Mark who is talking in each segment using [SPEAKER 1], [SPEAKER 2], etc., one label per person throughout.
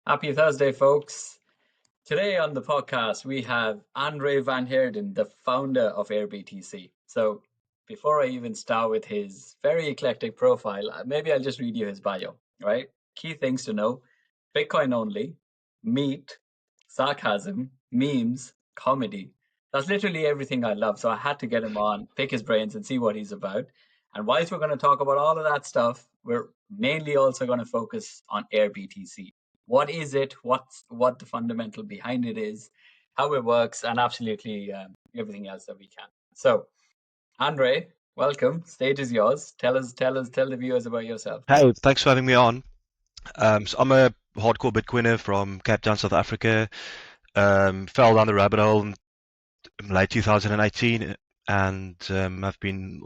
[SPEAKER 1] Happy Thursday, folks. Today on the podcast, we have Andre van Heerden, the founder of AirBTC. So, before I even start with his very eclectic profile, maybe I'll just read you his bio, right? Key things to know: Bitcoin only, meat, sarcasm, memes, comedy. That's literally everything I love. So, I had to get him on, pick his brains, and see what he's about. And whilst we're going to talk about all of that stuff, we're mainly also going to focus on AirBTC. What is it? What the fundamental behind it is, how it works, and absolutely everything else that we can. So, Andre, welcome. Stage is yours. Tell the viewers about yourself.
[SPEAKER 2] Hey, thanks for having me on. So I'm a hardcore Bitcoiner from Cape Town, South Africa. Fell down the rabbit hole in late 2018, and I've been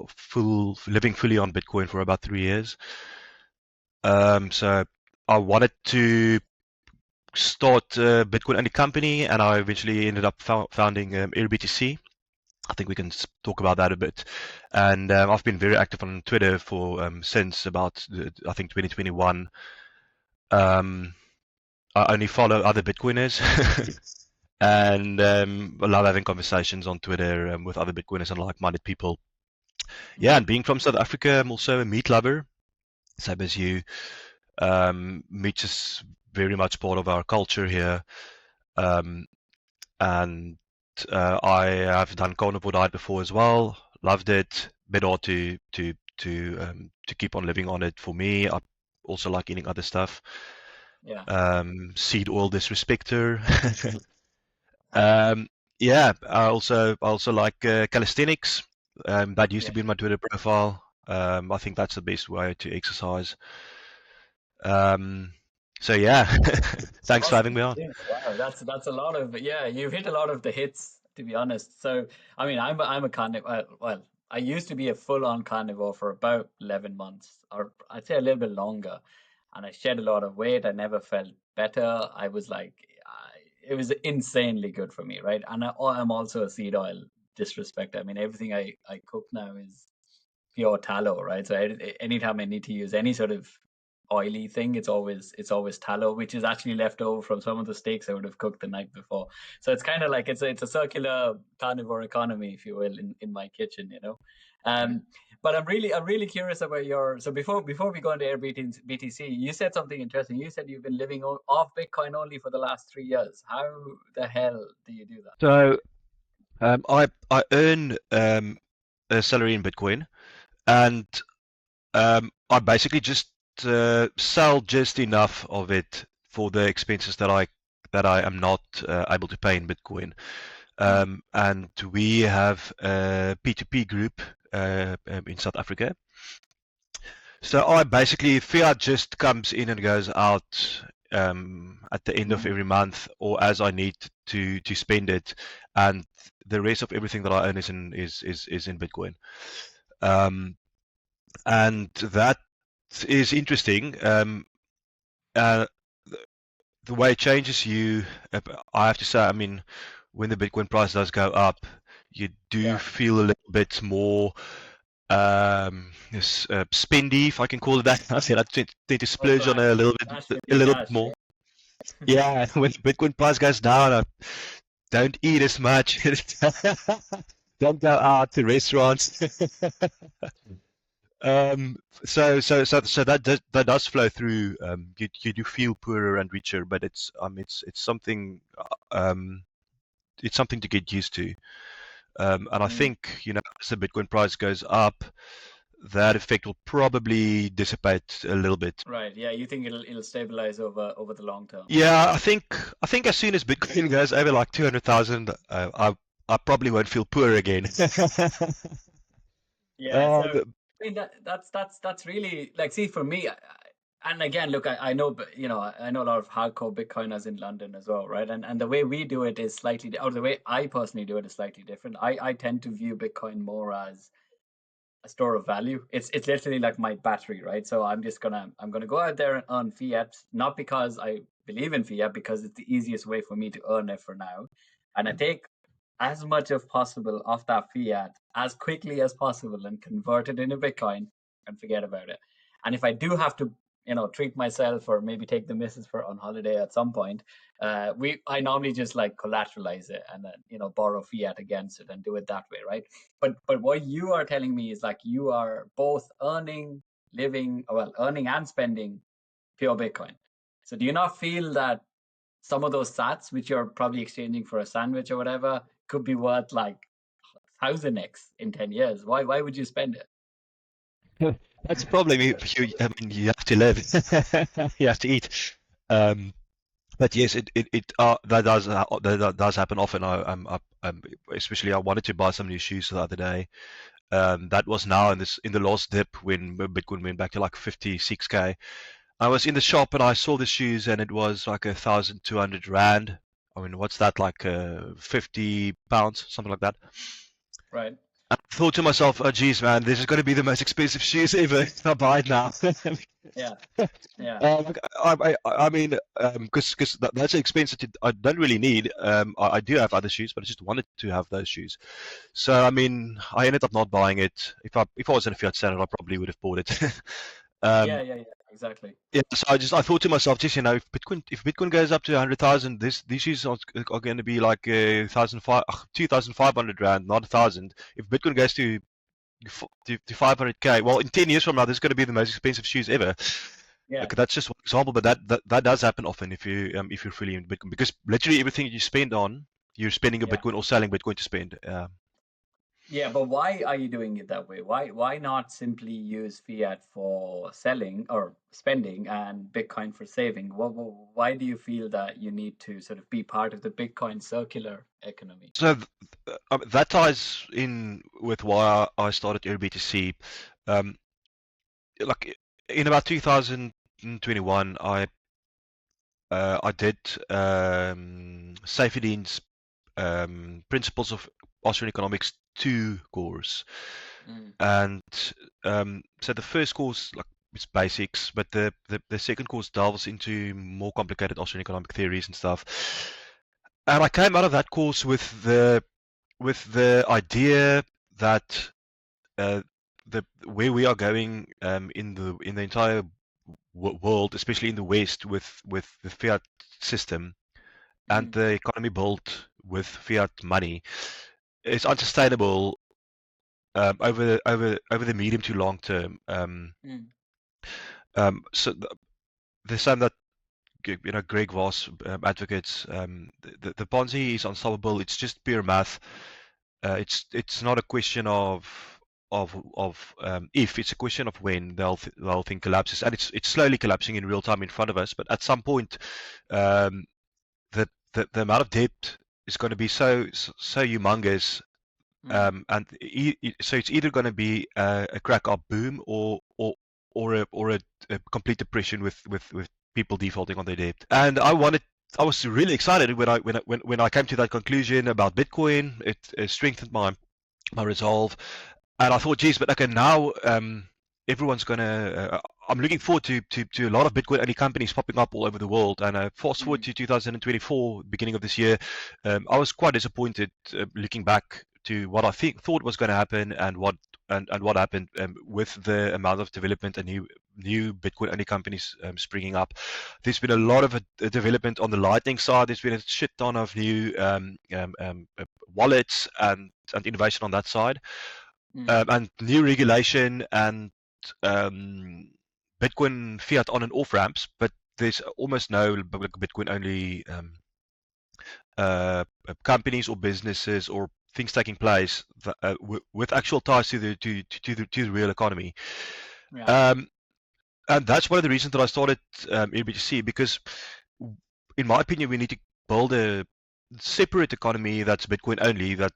[SPEAKER 2] living fully on Bitcoin for about 3 years. So I wanted to start a Bitcoin-only company, and I eventually ended up founding AirBTC. I think we can talk about that a bit. And I've been very active on Twitter for since about I think 2021. Um, I only follow other Bitcoiners, and I love having conversations on Twitter with other Bitcoiners and like-minded people. Yeah, and being from South Africa, I'm also a meat lover. Same as you. Meat is very much part of our culture here, um, and I have done carnivore diet before as well. Loved it. Bit hard to keep on living on it for me. I also like eating other stuff.
[SPEAKER 1] Yeah.
[SPEAKER 2] Seed oil disrespecter. Um, yeah, I also like calisthenics. That used to
[SPEAKER 1] Yeah.
[SPEAKER 2] be in my Twitter profile. I think that's the best way to exercise. Um, so yeah, thanks for having
[SPEAKER 1] Awesome.
[SPEAKER 2] me on.
[SPEAKER 1] Yeah. Wow. That's a lot of yeah. You've hit a lot of the hits, to be honest. So I mean, I'm a carnivore. Well, I used to be a full-on carnivore for about 11 months, or I'd say a little bit longer, and I shed a lot of weight. I never felt better. I was like, it was insanely good for me, right? And I'm also a seed oil disrespect. I mean, everything I cook now is pure tallow, right? So anytime I need to use any sort of oily thing, it's always tallow, which is actually left over from some of the steaks I would have cooked the night before. So it's kind of like it's a circular carnivore economy, if you will, in my kitchen. Um, but I'm really curious about your. So before we go into AirBTC, you said something interesting. You said you've been living off Bitcoin only for the last 3 years. How the hell do you do that?
[SPEAKER 2] So I earn a salary in Bitcoin, and I basically just sell just enough of it for the expenses that I am not able to pay in Bitcoin.
[SPEAKER 1] Mm,
[SPEAKER 2] And we have a P2P group in South Africa. So I basically fiat just comes in and goes out at the end of
[SPEAKER 1] mm,
[SPEAKER 2] every month or as I need to spend it, and the rest of everything that I earn is in Bitcoin. Um, and that is interesting. Uh, the way it changes you, I have to say, I mean, when the Bitcoin price does go up, you do
[SPEAKER 1] yeah,
[SPEAKER 2] feel a little bit more spendy, if I can call it that. I said I tend to
[SPEAKER 1] oh
[SPEAKER 2] splurge on
[SPEAKER 1] gosh, cash will
[SPEAKER 2] a
[SPEAKER 1] be
[SPEAKER 2] little bit
[SPEAKER 1] cash.
[SPEAKER 2] more. Yeah, when the Bitcoin price goes down, I don't eat as much. Don't go out to restaurants. Um, so that does flow through. You do feel poorer and richer, but um, it's something to get used to. And I
[SPEAKER 1] Mm.
[SPEAKER 2] think, as the Bitcoin price goes up, that effect will probably dissipate a little bit.
[SPEAKER 1] Right. Yeah, you think it'll stabilize over the long term.
[SPEAKER 2] Yeah, I think as soon as Bitcoin goes over like 200,000, I probably won't feel poor again.
[SPEAKER 1] Yeah.
[SPEAKER 2] Uh,
[SPEAKER 1] So I mean that's really like, see, for me, and again, look, I know, but I know a lot of hardcore Bitcoiners in London as well, right? And the way we do it is slightly, or the way I personally do it is slightly different. I tend to view Bitcoin more as a store of value. It's literally like my battery, right? So I'm gonna go out there and earn fiat, not because I believe in fiat, because it's the easiest way for me to earn it for now. And I take as much of possible of that fiat as quickly as possible and convert it into Bitcoin and forget about it. And if I do have to treat myself or maybe take the missus for on holiday at some point, I normally just like collateralize it and then borrow fiat against it and do it that way, right? But what you are telling me is like you are both earning and spending pure Bitcoin. So do you not feel that some of those sats which you're probably exchanging for a sandwich or whatever could be worth like 1000x in 10 years? Why would you spend it?
[SPEAKER 2] That's the problem. I mean, you have to live. You have to eat. Um, but yes, that does happen often. Especially I wanted to buy some new shoes the other day. That was now in the last dip when Bitcoin went back to like 56k. I was in the shop and I saw the shoes and it was like 1,200 rand. I mean, what's that, like £50, something like that.
[SPEAKER 1] Right.
[SPEAKER 2] I thought to myself, oh geez, man, this is going to be the most expensive shoes ever if I buy it now.
[SPEAKER 1] Yeah. Yeah.
[SPEAKER 2] I mean, because that's an expense that I don't really need. I do have other shoes, but I just wanted to have those shoes. So I mean, I ended up not buying it. If I was in a Fiat Standard, I probably would have bought it.
[SPEAKER 1] Yeah. Exactly.
[SPEAKER 2] Yeah, so I thought to myself, just if Bitcoin goes up to 100,000, these shoes are going to be like 2,500 rand, not 1,000. If Bitcoin goes to 500k, well, in 10 years from now, this is going to be the most expensive shoes ever.
[SPEAKER 1] Yeah.
[SPEAKER 2] Okay, that's just one example, but that does happen often if you're fully in Bitcoin, because literally everything you spend on, you're spending a
[SPEAKER 1] Yeah.
[SPEAKER 2] Bitcoin or selling Bitcoin to spend.
[SPEAKER 1] Yeah, but why are you doing it that way? Why not simply use fiat for selling or spending and Bitcoin for saving? Why do you feel that you need to sort of be part of the Bitcoin circular economy?
[SPEAKER 2] So that ties in with why I started AirBTC. Um, like in about 2021, I did Safedin's Principles of Austrian Economics 2 course,
[SPEAKER 1] Mm,
[SPEAKER 2] and so the first course, like, it's basics, but the second course delves into more complicated Austrian economic theories and stuff. And I came out of that course with the idea that uh, where we are going in the entire world, especially in the West, with the fiat system and
[SPEAKER 1] mm,
[SPEAKER 2] the economy built with fiat money, is unsustainable over the medium to long term.
[SPEAKER 1] mm,
[SPEAKER 2] So the same that Greg Voss advocates. The Ponzi is unstoppable. It's just pure math. It's not a question of if, it's a question of when the whole thing collapses, and it's slowly collapsing in real time in front of us. But at some point, um, the amount of debt is going to be so humongous,
[SPEAKER 1] mm.
[SPEAKER 2] and so it's either going to be a crack up boom or a complete depression with people defaulting on their debt. And I was really excited when I came to that conclusion about Bitcoin. It strengthened my resolve, and I thought, geez, but okay, now everyone's gonna. I'm looking forward to a lot of Bitcoin only companies popping up all over the world. And fast forward
[SPEAKER 1] Mm.
[SPEAKER 2] to 2024, beginning of this year, I was quite disappointed looking back to what I thought was going to happen and what happened with the amount of development and new Bitcoin only companies springing up. There's been a lot of development on the Lightning side. There's been a shit ton of new wallets and innovation on that side,
[SPEAKER 1] Mm.
[SPEAKER 2] and new regulation and um, Bitcoin fiat on and off ramps, but there's almost no Bitcoin only companies or businesses or things taking place that, with actual ties to the real economy.
[SPEAKER 1] Yeah.
[SPEAKER 2] Um, and that's one of the reasons that I started AirBTC, because in my opinion we need to build a separate economy that's Bitcoin only, that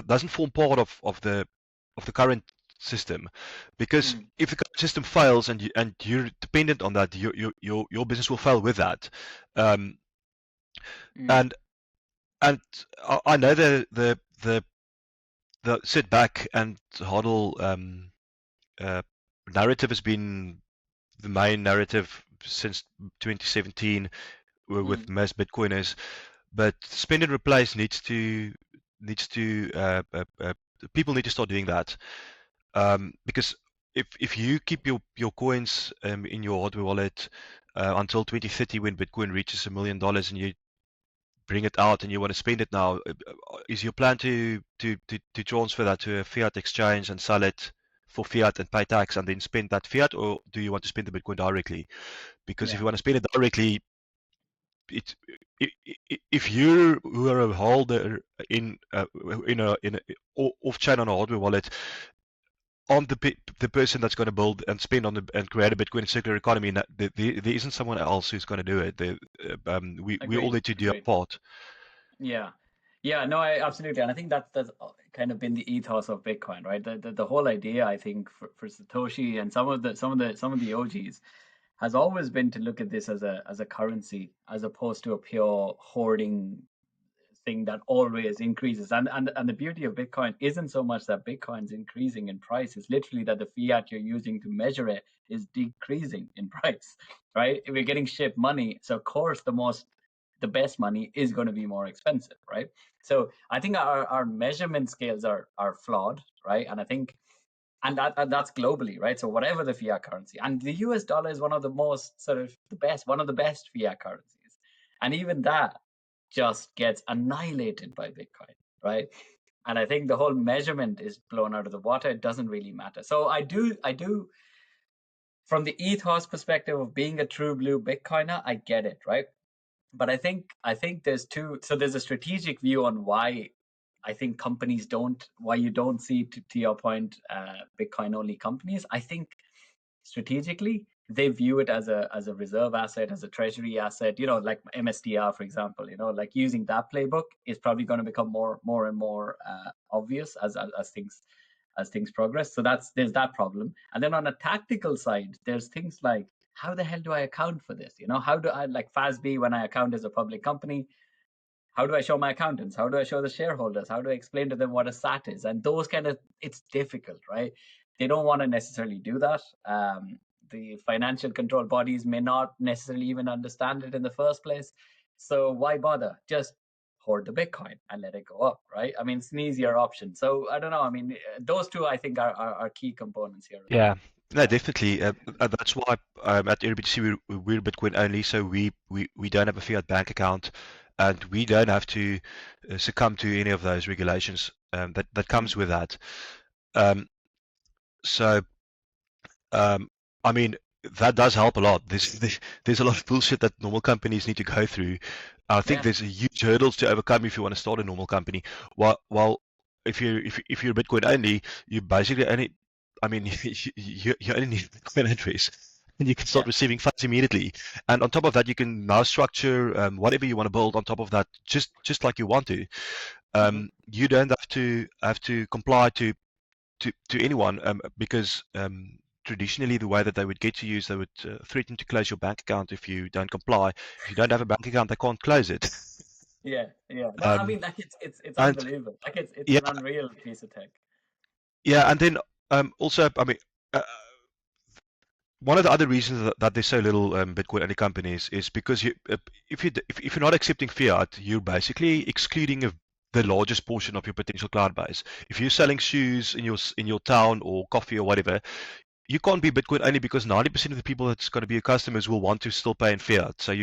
[SPEAKER 2] doesn't form part of the current system, because
[SPEAKER 1] Mm.
[SPEAKER 2] if the current system fails and you're dependent on that, your business will fail with that. Um,
[SPEAKER 1] Mm.
[SPEAKER 2] and and I know the sit back and hodl uh, narrative has been the main narrative since 2017 with
[SPEAKER 1] Mm.
[SPEAKER 2] most Bitcoiners, but spend and replace needs to people need to start doing that, because if you keep your coins in your hardware wallet until 2030 when Bitcoin reaches $1 million and you bring it out and you want to spend it now, is your plan to transfer that to a fiat exchange and sell it for fiat and pay tax and then spend that fiat, or do you want to spend the Bitcoin directly? Because if
[SPEAKER 1] Yeah,
[SPEAKER 2] you want to spend it directly, it if you who are a holder in a off-chain on a hardware wallet, I'm the person that's going to build and spend on and create a Bitcoin circular economy. And there isn't someone else who's going to do it. We all
[SPEAKER 1] agreed,
[SPEAKER 2] need to do our
[SPEAKER 1] agreed.
[SPEAKER 2] part.
[SPEAKER 1] Yeah. Yeah, no, I absolutely. And I think that's kind of been the ethos of Bitcoin, right? The whole idea, I think, for Satoshi and some of the OGs has always been to look at this as a currency as opposed to a pure hoarding thing that always increases. And the beauty of Bitcoin isn't so much that Bitcoin's increasing in price, it's literally that the fiat you're using to measure it is decreasing in price, right? If you're getting shipped money, so of course the best money is going to be more expensive, right? So I think our measurement scales are flawed, right? And I think and that's globally, right? So whatever the fiat currency, and the US dollar is one of the most sort of the best, one of the best fiat currencies, and even that just gets annihilated by Bitcoin, right? And I think the whole measurement is blown out of the water. It doesn't really matter. So I do, from the ethos perspective of being a true blue Bitcoiner, I get it, right? But I think there's two. So there's a strategic view on why I think companies don't, why you don't see, to your point, Bitcoin only companies. I think strategically they view it as a reserve asset, as a treasury asset, like MSTR, for example. Like using that playbook is probably going to become more and more obvious as things progress. So there's that problem. And then on a tactical side, there's things like, how the hell do I account for this? How do I, like FASB, when I account as a public company, how do I show my accountants? How do I show the shareholders? How do I explain to them what a SAT is? And those kind of, it's difficult, right? They don't want to necessarily do that. The financial control bodies may not necessarily even understand it in the first place. So why bother? Just hoard the Bitcoin and let it go up, right? I mean, it's an easier option. So I don't know. I mean, those two, I think, are key components here as
[SPEAKER 2] Yeah,
[SPEAKER 1] well.
[SPEAKER 2] no, definitely. That's why at AirBTC we're Bitcoin only, so we don't have a fiat bank account, and we don't have to succumb to any of those regulations that
[SPEAKER 1] Mm,
[SPEAKER 2] comes with that. Um, so Um, I mean, that does help a lot. There's a lot of bullshit that normal companies need to go through. I think
[SPEAKER 1] yeah,
[SPEAKER 2] there's a huge hurdles to overcome if you want to start a normal company. While if you're Bitcoin only, you basically only, I mean, you only need a Bitcoin address, and you can start
[SPEAKER 1] yeah.
[SPEAKER 2] receiving funds immediately. And on top of that, you can now structure whatever you want to build on top of that, just like you want to.
[SPEAKER 1] Hmm.
[SPEAKER 2] You don't have to comply to anyone because traditionally the way that they would get to you is they would threaten to close your bank account if you don't comply. If you don't have a bank account, they can't close it.
[SPEAKER 1] Yeah, yeah. No, I
[SPEAKER 2] Um,
[SPEAKER 1] mean, like it's
[SPEAKER 2] and
[SPEAKER 1] unbelievable. Like it's
[SPEAKER 2] yeah,
[SPEAKER 1] an unreal piece of tech.
[SPEAKER 2] yeah, and then also, I mean, uh, one of the other reasons that there's so little Bitcoin only companies is because if you're not accepting fiat, you're basically excluding the largest portion of your potential client base. If you're selling shoes in your town or coffee or whatever, you can't be Bitcoin only because 90% of the people that's going to be your customers will want to still pay in fiat. So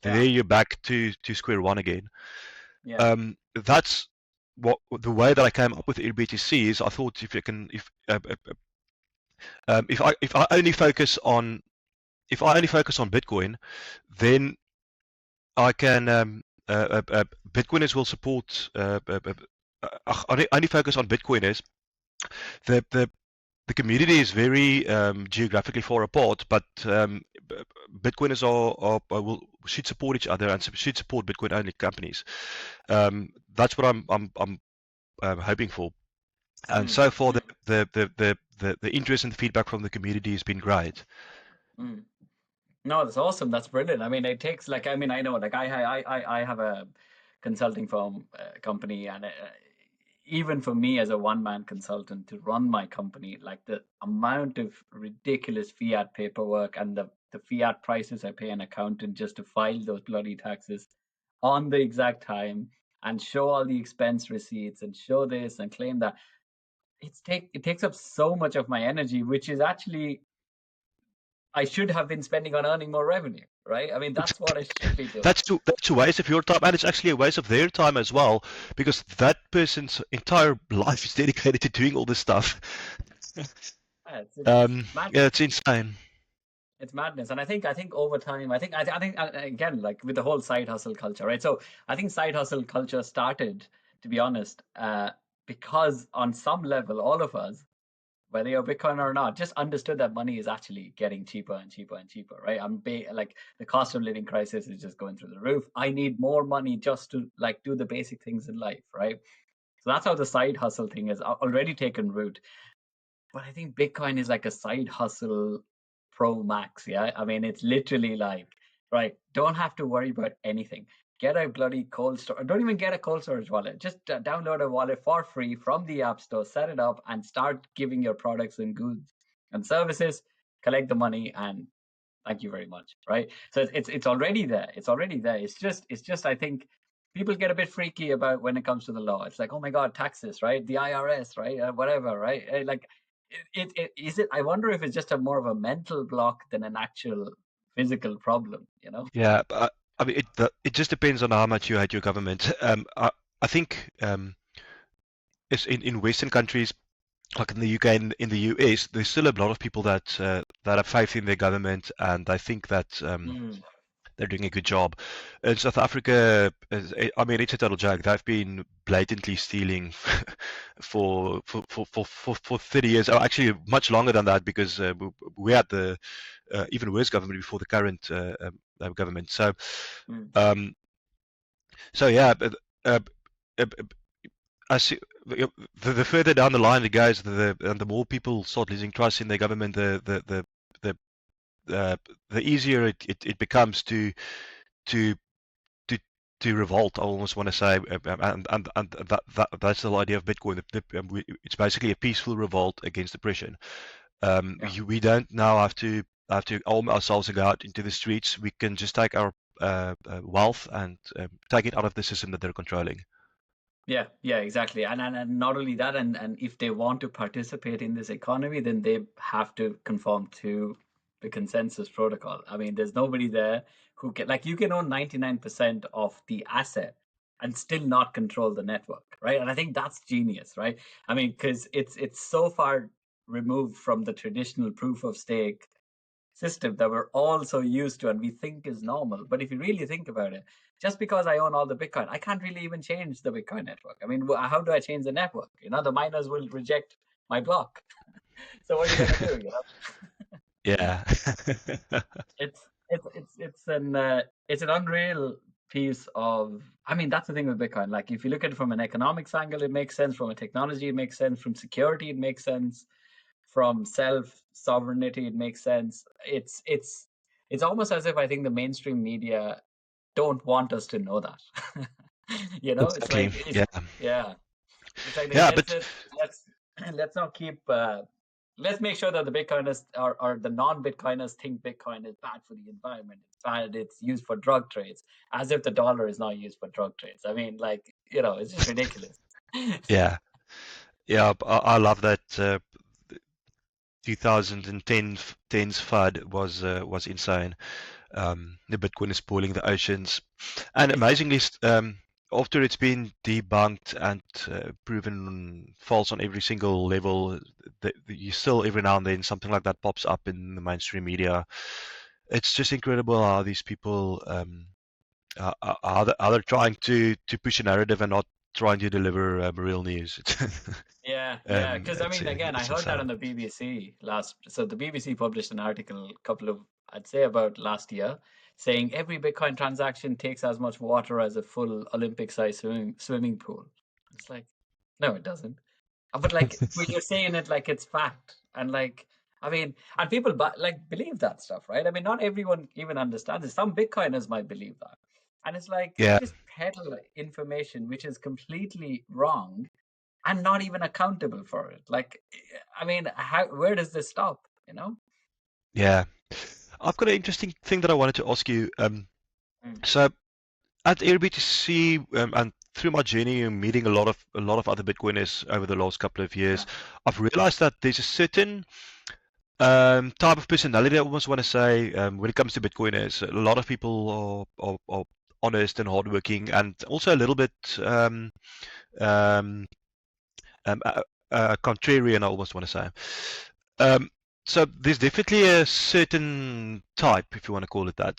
[SPEAKER 1] Yeah,
[SPEAKER 2] there you're back to square one again.
[SPEAKER 1] yeah.
[SPEAKER 2] That's what the way that I came up with AirBTC is. I thought if I only focus on Bitcoin, then I can Bitcoiners will support. Only focus on Bitcoiners. The the community is very geographically far apart, but Bitcoiners should support each other and should support Bitcoin only companies. That's what I'm hoping for. And
[SPEAKER 1] Mm,
[SPEAKER 2] so far,
[SPEAKER 1] mm,
[SPEAKER 2] the interest and feedback from the community has been great.
[SPEAKER 1] mm. No, that's awesome. That's brilliant. I mean, it takes, like, I mean, I know, like, I have a consulting firm company, and even for me as a one-man consultant to run my company, like the amount of ridiculous fiat paperwork and the fiat prices I pay an accountant just to file those bloody taxes on the exact time and show all the expense receipts and show this and claim that. it takes up so much of my energy, which is actually I should have been spending on earning more revenue, right? I mean, that's what I should be doing.
[SPEAKER 2] That's a waste of your time, and it's actually a waste of their time as well, because that person's entire life is dedicated to doing all this stuff.
[SPEAKER 1] Yeah, it's
[SPEAKER 2] Yeah,
[SPEAKER 1] madness.
[SPEAKER 2] it's insane.
[SPEAKER 1] It's madness, and I think over time, I think again, like with the whole side hustle culture, right? So I think side hustle culture started, to be honest, because on some level, all of us, whether you're Bitcoin or not, just understood that money is actually getting cheaper and cheaper and cheaper, right? Like the cost of living crisis is just going through the roof. I need more money just to like do the basic things in life, right? So that's how the side hustle thing has already taken root. But I think Bitcoin is like a side hustle pro max. Yeah. I mean, it's literally like, right, don't have to worry about anything. Get a bloody cold store. Don't even get a cold storage wallet. Just download a wallet for free from the App Store, set it up, and start giving your products and goods and services, collect the money, and thank you very much, right? So it's already there. It's already there. It's just I think people get a bit freaky about when it comes to the law. It's like, oh my God, taxes, right? The IRS, right? Whatever, right? Like, it is it. I wonder if it's just a more of a mental block than an actual physical problem. You know?
[SPEAKER 2] Yeah, but I mean, it just depends on how much you hate your government. I think it's in Western countries, like in the UK and in the US, there's still a lot of people that have faith in their government, and I think that
[SPEAKER 1] Mm,
[SPEAKER 2] they're doing a good job. In South Africa, I mean, it's a total joke. They've been blatantly stealing for 30 years, or actually much longer than that, because we had the even worse government before the current government.
[SPEAKER 1] mm.
[SPEAKER 2] Um, so yeah, but, uh, uh, I see. The further down the line it goes, and the more people start losing trust in their government, uh, the easier it becomes to to to revolt. I almost want to say, and that's the whole idea of Bitcoin. It's basically a peaceful revolt against oppression.
[SPEAKER 1] Yeah.
[SPEAKER 2] We don't now have to arm ourselves and go out into the streets. We can just take our wealth and take it out of the system that they're controlling.
[SPEAKER 1] Yeah, yeah, exactly. And not only that, and if they want to participate in this economy, then they have to conform to the consensus protocol. I mean, there's nobody there who can like you can own 99% of the asset and still not control the network, right? And I think that's genius, right? I mean, because it's so far removed from the traditional proof of stake system that we're all so used to and we think is normal. But if you really think about it, just because I own all the Bitcoin, I can't really even change the Bitcoin network. I mean, how do I change the network? You know, the miners will reject my block. So what are you going to do? You know,
[SPEAKER 2] Yeah.
[SPEAKER 1] it's an unreal piece of. I mean, that's the thing with Bitcoin. Like, if you look at it from an economics angle, it makes sense. From a technology, it makes sense. From security, it makes sense. From self sovereignty, it makes sense. It's almost as if I think the mainstream media don't want us to know that. You know, it's
[SPEAKER 2] Exactly.
[SPEAKER 1] like it's
[SPEAKER 2] Yeah.
[SPEAKER 1] yeah, it's like
[SPEAKER 2] Yeah,
[SPEAKER 1] let's
[SPEAKER 2] but
[SPEAKER 1] just let's not keep let's make sure that the Bitcoiners or the non-Bitcoiners think Bitcoin is bad for the environment. It's bad. It's used for drug trades, as if the dollar is not used for drug trades. I mean, like, you know, it's just ridiculous.
[SPEAKER 2] yeah, yeah, I love that 2010's FUD was insane. The Bitcoin is spoiling the oceans, and
[SPEAKER 1] Yeah,
[SPEAKER 2] amazingly, after it's been debunked and proven false on every single level, you still every now and then something like that pops up in the mainstream media. It's just incredible how these people how they're trying to push a narrative and not trying to deliver real news.
[SPEAKER 1] yeah, yeah. Because I
[SPEAKER 2] It's
[SPEAKER 1] mean, again, I
[SPEAKER 2] it's
[SPEAKER 1] heard that
[SPEAKER 2] insane.
[SPEAKER 1] on the BBC last. So the BBC published an article a couple of, I'd say about last year, saying every Bitcoin transaction takes as much water as a full Olympic-sized swimming pool. It's like, no, it doesn't. But like, but you're saying it like it's fact, and like, I mean, and people like believe that stuff, right? I mean, not everyone even understands it. Some Bitcoiners might believe that, and it's like you
[SPEAKER 2] Yeah,
[SPEAKER 1] just peddle information which is completely wrong and not even accountable for it. Like, I mean, where does this stop? You know?
[SPEAKER 2] yeah. I've got an interesting thing that I wanted to ask you.
[SPEAKER 1] Mm,
[SPEAKER 2] So at AirBTC, and through my journey and meeting a lot of other Bitcoiners over the last couple of years,
[SPEAKER 1] Yeah.
[SPEAKER 2] I've realized that there's a certain type of personality, I almost want to say, when it comes to Bitcoiners. A lot of people are honest and hardworking, and also a little bit um, contrarian, I almost want to say. Um, so there's definitely a certain type, if you want to call it that.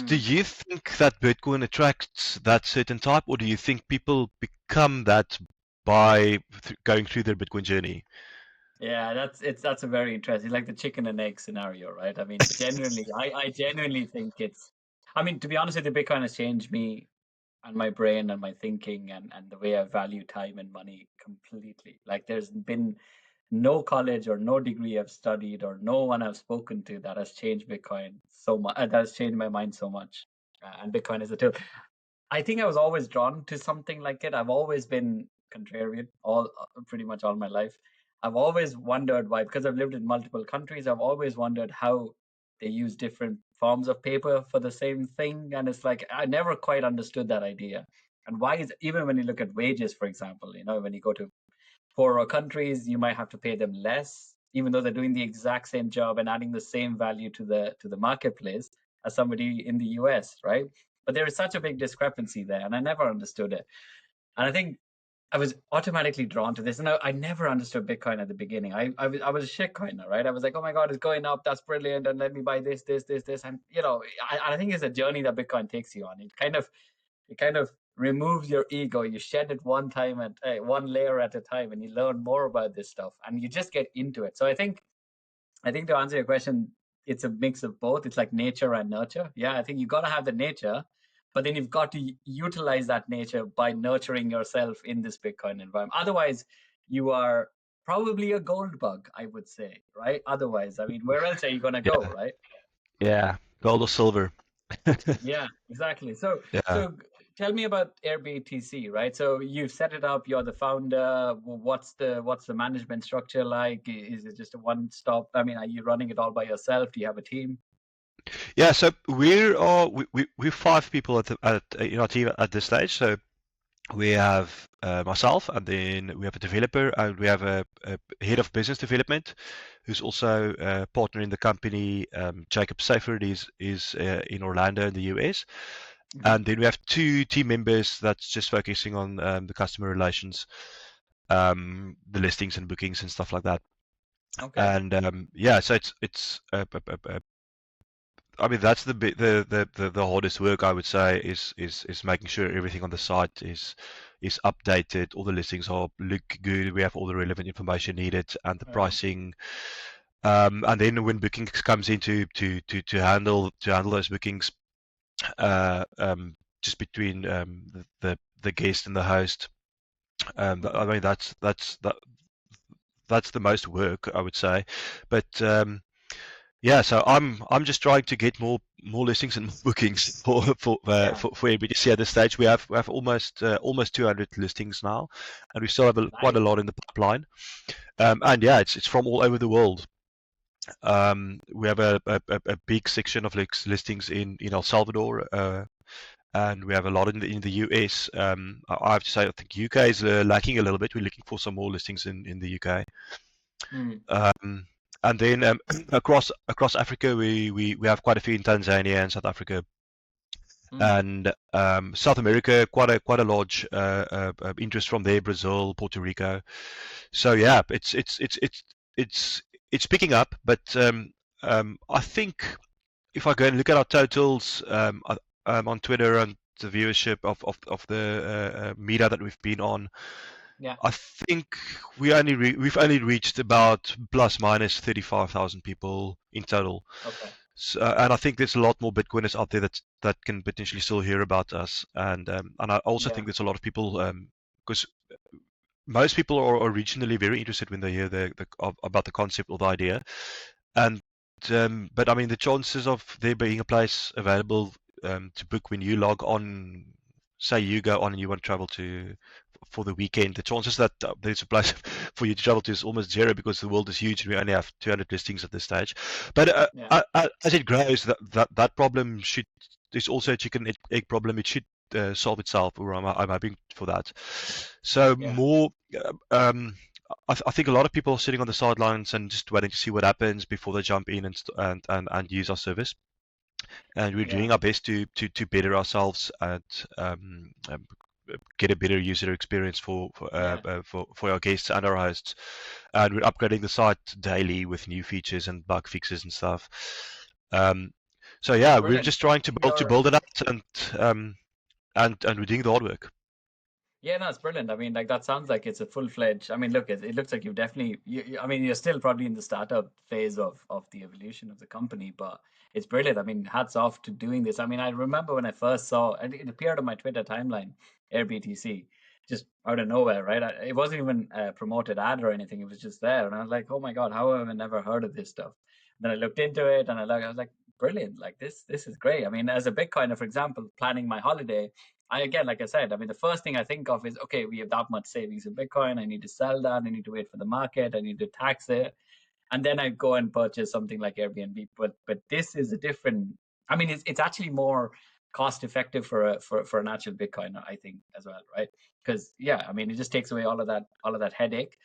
[SPEAKER 2] Do
[SPEAKER 1] Hmm.
[SPEAKER 2] you think that Bitcoin attracts that certain type, or do you think people become that by going through their Bitcoin journey?
[SPEAKER 1] Yeah, that's a very interesting, like the chicken and egg scenario, right? I mean, genuinely, I genuinely think it's. I mean, to be honest with you, Bitcoin has changed me and my brain and my thinking and the way I value time and money completely. Like, there's been no college or no degree I've studied or no one I've spoken to that has changed Bitcoin so much. That has changed my mind so much. And Bitcoin is a tool. I think I was always drawn to something like it. I've always been contrarian pretty much all my life. I've always wondered why, because I've lived in multiple countries, I've always wondered how they use different forms of paper for the same thing. And it's like I never quite understood that idea. And why is, even when you look at wages, for example, when you go to poorer countries, you might have to pay them less, even though they're doing the exact same job and adding the same value to the marketplace as somebody in the US, right? But there is such a big discrepancy there, and I never understood it. And I think I was automatically drawn to this, and I never understood Bitcoin at the beginning. I was a shitcoiner, right? I was like, oh my god, it's going up, that's brilliant, and let me buy this, and I think it's a journey that Bitcoin takes you on. It kind of removes your ego. You shed it one time at one layer at a time, and you learn more about this stuff, and you just get into it. So I think to answer your question, it's a mix of both. It's like nature and nurture. Yeah, I think you got to have the nature, but then you've got to utilize that nature by nurturing yourself in this Bitcoin environment. Otherwise, you are probably a gold bug, I would say, right? Otherwise, I mean, where else are you going to go,
[SPEAKER 2] Yeah,
[SPEAKER 1] right?
[SPEAKER 2] yeah, gold or silver.
[SPEAKER 1] Yeah, exactly. So,
[SPEAKER 2] Yeah.
[SPEAKER 1] so tell me about AirBTC, right? So you've set it up. You're the founder. What's the management structure like? Is it just a one stop? I mean, are you running it all by yourself? Do you have a team?
[SPEAKER 2] Yeah, so we're five people at in our team at this stage. So we have myself, and then we have a developer, and we have a head of business development, who's also a partner in the company. Jacob Seifert is in Orlando in the US,
[SPEAKER 1] Hmm.
[SPEAKER 2] and then we have two team members that's just focusing on the customer relations, the listings and bookings and stuff like that.
[SPEAKER 1] Okay.
[SPEAKER 2] And yeah, so it's I mean, that's the bit, the hardest work, I would say, is making sure everything on the site is updated, all the listings are look good, we have all the relevant information needed, and the
[SPEAKER 1] Yeah.
[SPEAKER 2] pricing. And then when bookings comes in to handle those bookings, uh, um, just between the guest and the host. I
[SPEAKER 1] Hmm.
[SPEAKER 2] mean, that's the most work, I would say. But yeah, so I'm just trying to get more listings and more bookings
[SPEAKER 1] Yeah.
[SPEAKER 2] for AirBTC at this stage. We have almost 200 listings now, and we still have quite a
[SPEAKER 1] Nice.
[SPEAKER 2] lot in the pipeline. And yeah, it's from all over the world. We have a big section of listings in El Salvador, and we have a lot in the US. I have to say, I think UK is lacking a little bit. We're looking for some more listings in the UK.
[SPEAKER 1] Mm.
[SPEAKER 2] Um, and then across Africa, we have quite a few in Tanzania and South Africa,
[SPEAKER 1] Mm.
[SPEAKER 2] and South America, quite a large interest from there, Brazil, Puerto Rico. So yeah, it's picking up, but I think if I go and look at our totals on Twitter and the viewership of the media that we've been on,
[SPEAKER 1] Yeah.
[SPEAKER 2] I think we've only reached about plus minus 35,000 people in total.
[SPEAKER 1] Okay.
[SPEAKER 2] So, and I think there's a lot more Bitcoiners out there that can potentially still hear about us, and I also
[SPEAKER 1] Yeah.
[SPEAKER 2] think there's a lot of people because most people are originally very interested when they hear about the concept or the idea, and but I mean the chances of there being a place available to book when you log on, say you go on and you want to travel to for the weekend, the chances that there's a place for you to travel to is almost zero because the world is huge and we only have 200 listings at this stage. But
[SPEAKER 1] Yeah.
[SPEAKER 2] as it grows, that problem should. There's also a chicken egg problem. It should solve itself, or I'm hoping for that. So
[SPEAKER 1] Yeah.
[SPEAKER 2] more, um, I think a lot of people are sitting on the sidelines and just waiting to see what happens before they jump in and use our service. And we're
[SPEAKER 1] Yeah.
[SPEAKER 2] doing our best to better ourselves and get a better user experience
[SPEAKER 1] Yeah.
[SPEAKER 2] for our guests and our hosts. And we're upgrading the site daily with new features and bug fixes and stuff. Um, so
[SPEAKER 1] That's
[SPEAKER 2] yeah, we're
[SPEAKER 1] brilliant.
[SPEAKER 2] just trying to
[SPEAKER 1] You're
[SPEAKER 2] build it out, um, and we're doing the hard work.
[SPEAKER 1] Yeah, no, it's brilliant. I mean, like that sounds like it's a full-fledged. I mean, look, it looks like you've definitely. I mean, you're still probably in the startup phase of the evolution of the company, but it's brilliant. I mean, hats off to doing this. I mean, I remember when I first saw, and it appeared on my Twitter timeline, AirBTC, just out of nowhere, right? It wasn't even a promoted ad or anything. It was just there, and I was like, oh my God, how have I never heard of this stuff? Then I looked into it, and I was like, brilliant. Like this is great. I mean, as a Bitcoiner, for example, planning my holiday. I again, like I said, I mean, the first thing I think of is, okay, we have that much savings in Bitcoin. I need to sell that. I need to wait for the market. I need to tax it, and then I go and purchase something like Airbnb. But this is a different. I mean, it's actually more cost effective for an actual Bitcoiner, I think, as well, right? Because yeah, I mean, it just takes away all of that headache.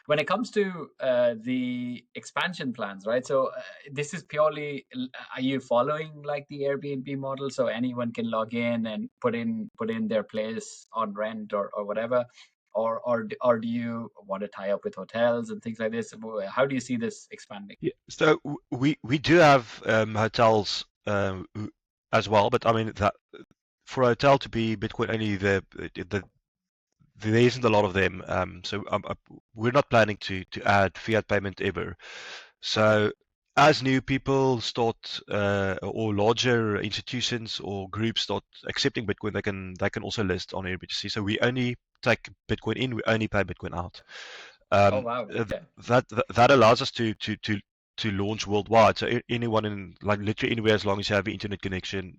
[SPEAKER 1] When it comes to the expansion plans, right? So this is purely, are you following like the Airbnb model, so anyone can log in and put in their place on rent or whatever? Or do you want to tie up with hotels and things like this? How do you see this expanding?
[SPEAKER 2] Yeah. So we do have hotels as well, but I mean that for a hotel to be Bitcoin only, there isn't a lot of them. So we're not planning to add fiat payment ever.
[SPEAKER 1] Okay.
[SPEAKER 2] So as new people start or larger institutions or groups start accepting Bitcoin, they can also list on AirBTC. So we only take Bitcoin in, we only pay Bitcoin out.
[SPEAKER 1] Oh
[SPEAKER 2] Um,
[SPEAKER 1] wow. Okay.
[SPEAKER 2] that allows us to launch worldwide. So anyone in like literally anywhere, as long as you have an internet connection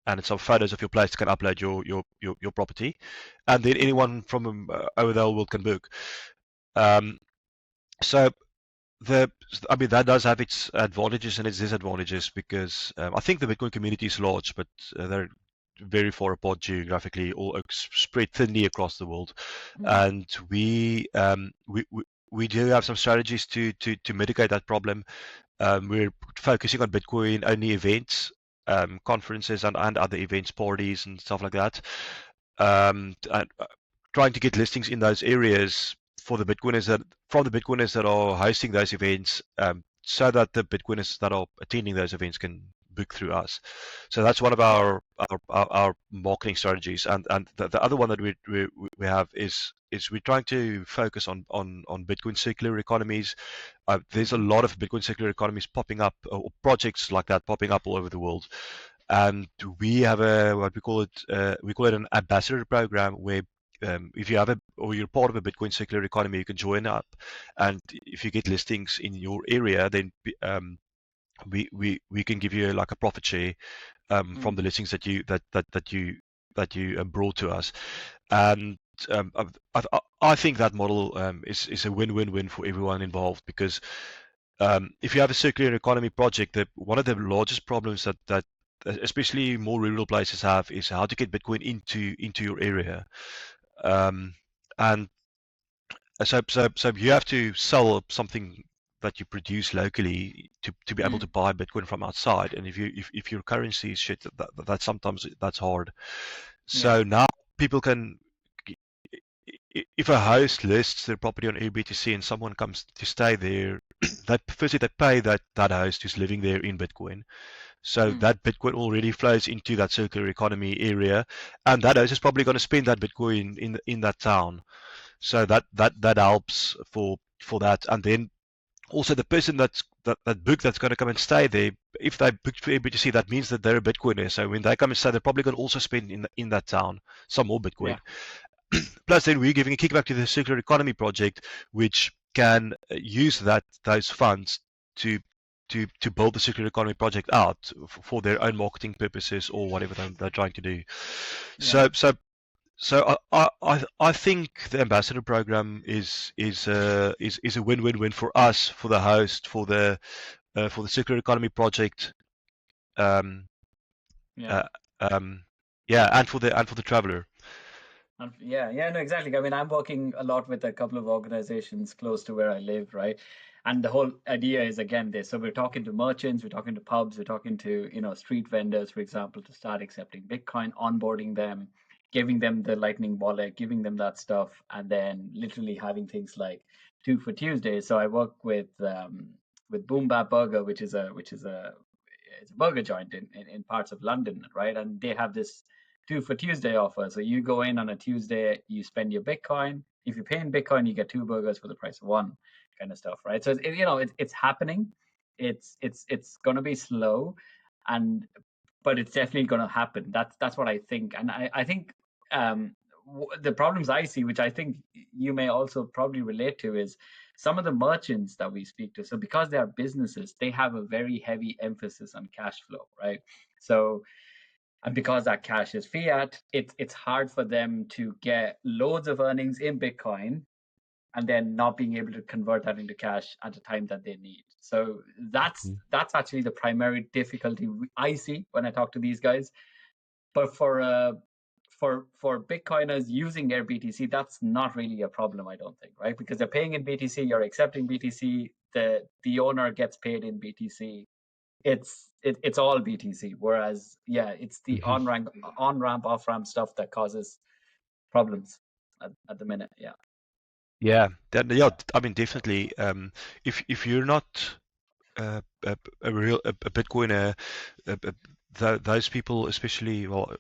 [SPEAKER 2] and some photos of your place, can upload your property, and then anyone from over the world can book. Um, so the I mean that does have its advantages and its disadvantages because I think the Bitcoin community is large, but they're very far apart geographically, all spread thinly across the world,
[SPEAKER 1] Mm,
[SPEAKER 2] and we do have some strategies to mitigate that problem. We're focusing on Bitcoin only events, conferences and other events, parties and stuff like that. And trying to get listings in those areas for the Bitcoiners that from the Bitcoiners that are hosting those events, so that the Bitcoiners that are attending those events can book through us. So that's one of
[SPEAKER 1] yeah.
[SPEAKER 2] our marketing strategies. And the other one that we have is we're trying to focus on Bitcoin circular economies. There's a
[SPEAKER 1] Hmm.
[SPEAKER 2] lot of Bitcoin circular economies popping up, or projects like that popping up all over the world. And we have a what we call it an ambassador program where if you have a or you're part of a Bitcoin circular economy, you can join up, and if you get listings in your area, then we can give you like a profit share from
[SPEAKER 1] Mm,
[SPEAKER 2] the listings that you brought to us. And I think that model is a win-win-win for everyone involved because if you have a circular economy project, one of the largest problems that especially more rural places have is how to get Bitcoin into your area. Um, and so you have to sell something that you produce locally to be able to
[SPEAKER 1] mm,
[SPEAKER 2] buy Bitcoin from outside. And if your currency is shit, that sometimes that's hard.
[SPEAKER 1] yeah.
[SPEAKER 2] So now people can, if a host lists their property on AirBTC and someone comes to stay there, that firstly they pay that host who's living there in Bitcoin. So
[SPEAKER 1] Mm,
[SPEAKER 2] that Bitcoin already flows into that circular economy area, and that host is probably going to spend that Bitcoin in that town. So that helps for that. And then also the person that booked that's going to come and stay there, if they booked for AirBTC, that means that they're a Bitcoiner. So when they come and stay, they're probably going to also spend in that town some more Bitcoin.
[SPEAKER 1] yeah.
[SPEAKER 2] Plus, then we're giving a kickback to the circular economy project, which can use those funds to to build the circular economy project out for their own marketing purposes or whatever they're trying to do.
[SPEAKER 1] Yeah.
[SPEAKER 2] So I think the ambassador program is a win-win-win for us, for the host, for the circular economy project. Um,
[SPEAKER 1] Yeah.
[SPEAKER 2] uh, um, Yeah, and for the traveler.
[SPEAKER 1] Yeah, yeah, no, exactly. I mean, I'm working a lot with a couple of organizations close to where I live, right? And the whole idea is again this. So we're talking to merchants, we're talking to pubs, we're talking to, street vendors, for example, to start accepting Bitcoin, onboarding them, giving them the Lightning wallet, giving them that stuff, and then literally having things like Two for Tuesday. So I work with Boom Bap Burger, which is a it's a burger joint in parts of London, right? And they have this Two for Tuesday offer. So you go in on a Tuesday, you spend your Bitcoin. If you pay in Bitcoin, you get two burgers for the price of one, kind of stuff, right? So it's happening. It's going to be slow, and but it's definitely going to happen. That's what I think, and I think the problems I see, which I think you may also probably relate to, is some of the merchants that we speak to. So because they are businesses, they have a very heavy emphasis on cash flow, right? So and because that cash is fiat, it's hard for them to get loads of earnings in Bitcoin and then not being able to convert that into cash at the time that they need. So that's actually the primary difficulty I see when I talk to these guys. But for Bitcoiners using AirBTC, that's not really a problem, I don't think, right? Because they're paying in BTC, you're accepting BTC, the owner gets paid in BTC. It's all BTC. Whereas, yeah, it's the
[SPEAKER 2] Mhm.
[SPEAKER 1] on ramp, off ramp stuff that causes problems at the minute. Yeah.
[SPEAKER 2] Yeah, I mean, definitely. If you're not a Bitcoiner, those people, especially, well,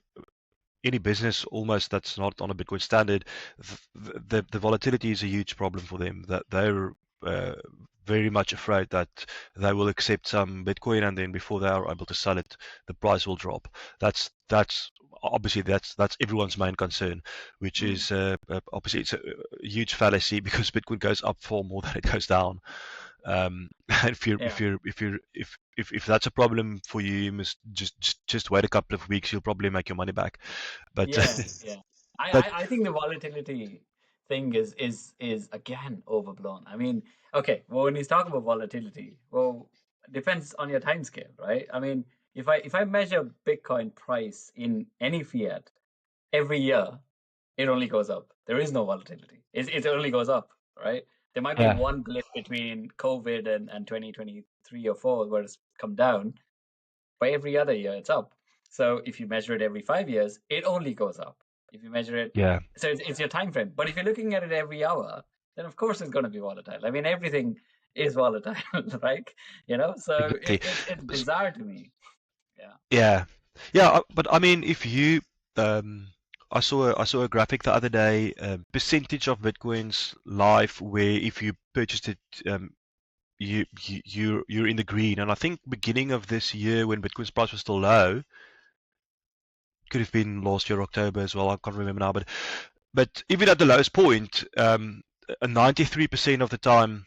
[SPEAKER 2] any business almost that's not on a Bitcoin standard, the volatility is a huge problem for them. That they're uh, very much afraid that they will accept some Bitcoin and then before they are able to sell it, the price will drop. That's obviously that's everyone's main concern, which
[SPEAKER 1] Mm.
[SPEAKER 2] is obviously it's a huge fallacy because Bitcoin goes up far more than it goes down. If you're if
[SPEAKER 1] Yeah.
[SPEAKER 2] you're if you're if that's a problem for you, you must just wait a couple of weeks. You'll probably make your money back. But
[SPEAKER 1] Yeah. Yeah. I,
[SPEAKER 2] but
[SPEAKER 1] I, I think the volatility thing is again overblown. I mean, okay, well, when he's talking about volatility, well, it depends on your time scale, right? I mean, if I measure Bitcoin price in any fiat every year, it only goes up. There is no volatility. It only goes up, right? There might be
[SPEAKER 2] yeah,
[SPEAKER 1] one blip between COVID and 2023 or 4 where it's come down, but every other year it's up. So if you measure it every 5 years, it only goes up. If you measure it,
[SPEAKER 2] yeah,
[SPEAKER 1] so it's your time frame. But if you're looking at it every hour, then of course it's going to be volatile. I mean, everything is volatile, right? So
[SPEAKER 2] exactly.
[SPEAKER 1] it's bizarre to me. Yeah.
[SPEAKER 2] Yeah, yeah. But I mean, if you um, I saw a graphic the other day, percentage of Bitcoin's life where if you purchased it, you're in the green. And I think beginning of this year when Bitcoin's price was still low, could have been last year October as well. I can't remember now, but even at the lowest point, 93% of the time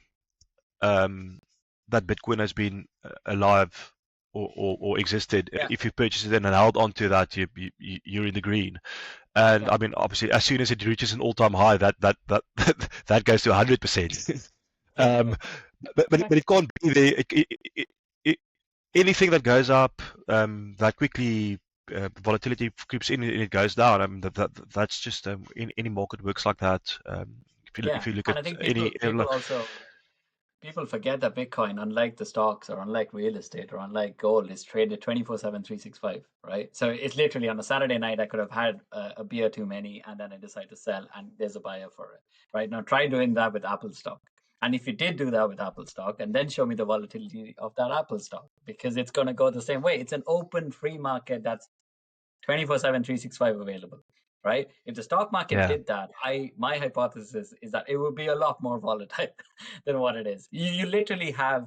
[SPEAKER 2] um, that Bitcoin has been alive or existed,
[SPEAKER 1] Yeah.
[SPEAKER 2] if you purchase it and held onto that, you're in the green. And
[SPEAKER 1] Yeah.
[SPEAKER 2] I mean, obviously, as soon as it reaches an all-time high, that that goes to 100%.
[SPEAKER 1] Yeah.
[SPEAKER 2] Um, but it
[SPEAKER 1] Exactly.
[SPEAKER 2] can't be there. It, anything that goes up that quickly, volatility creeps in and it goes down. I mean, that's just any market works like that. If
[SPEAKER 1] Yeah.
[SPEAKER 2] you look at
[SPEAKER 1] And I think people
[SPEAKER 2] any,
[SPEAKER 1] people also people forget that Bitcoin, unlike the stocks or unlike real estate or unlike gold, is traded 24/7, 365, right? So it's literally on a Saturday night, I could have had a beer too many and then I decide to sell and there's a buyer for it, right? Now try doing that with Apple stock. And if you did do that with Apple stock, and then show me the volatility of that Apple stock, because it's going to go the same way. It's an open free market that's 24/7, 365 available, right? If the stock market
[SPEAKER 2] yeah,
[SPEAKER 1] did that, my hypothesis is that it would be a lot more volatile than what it is. You literally have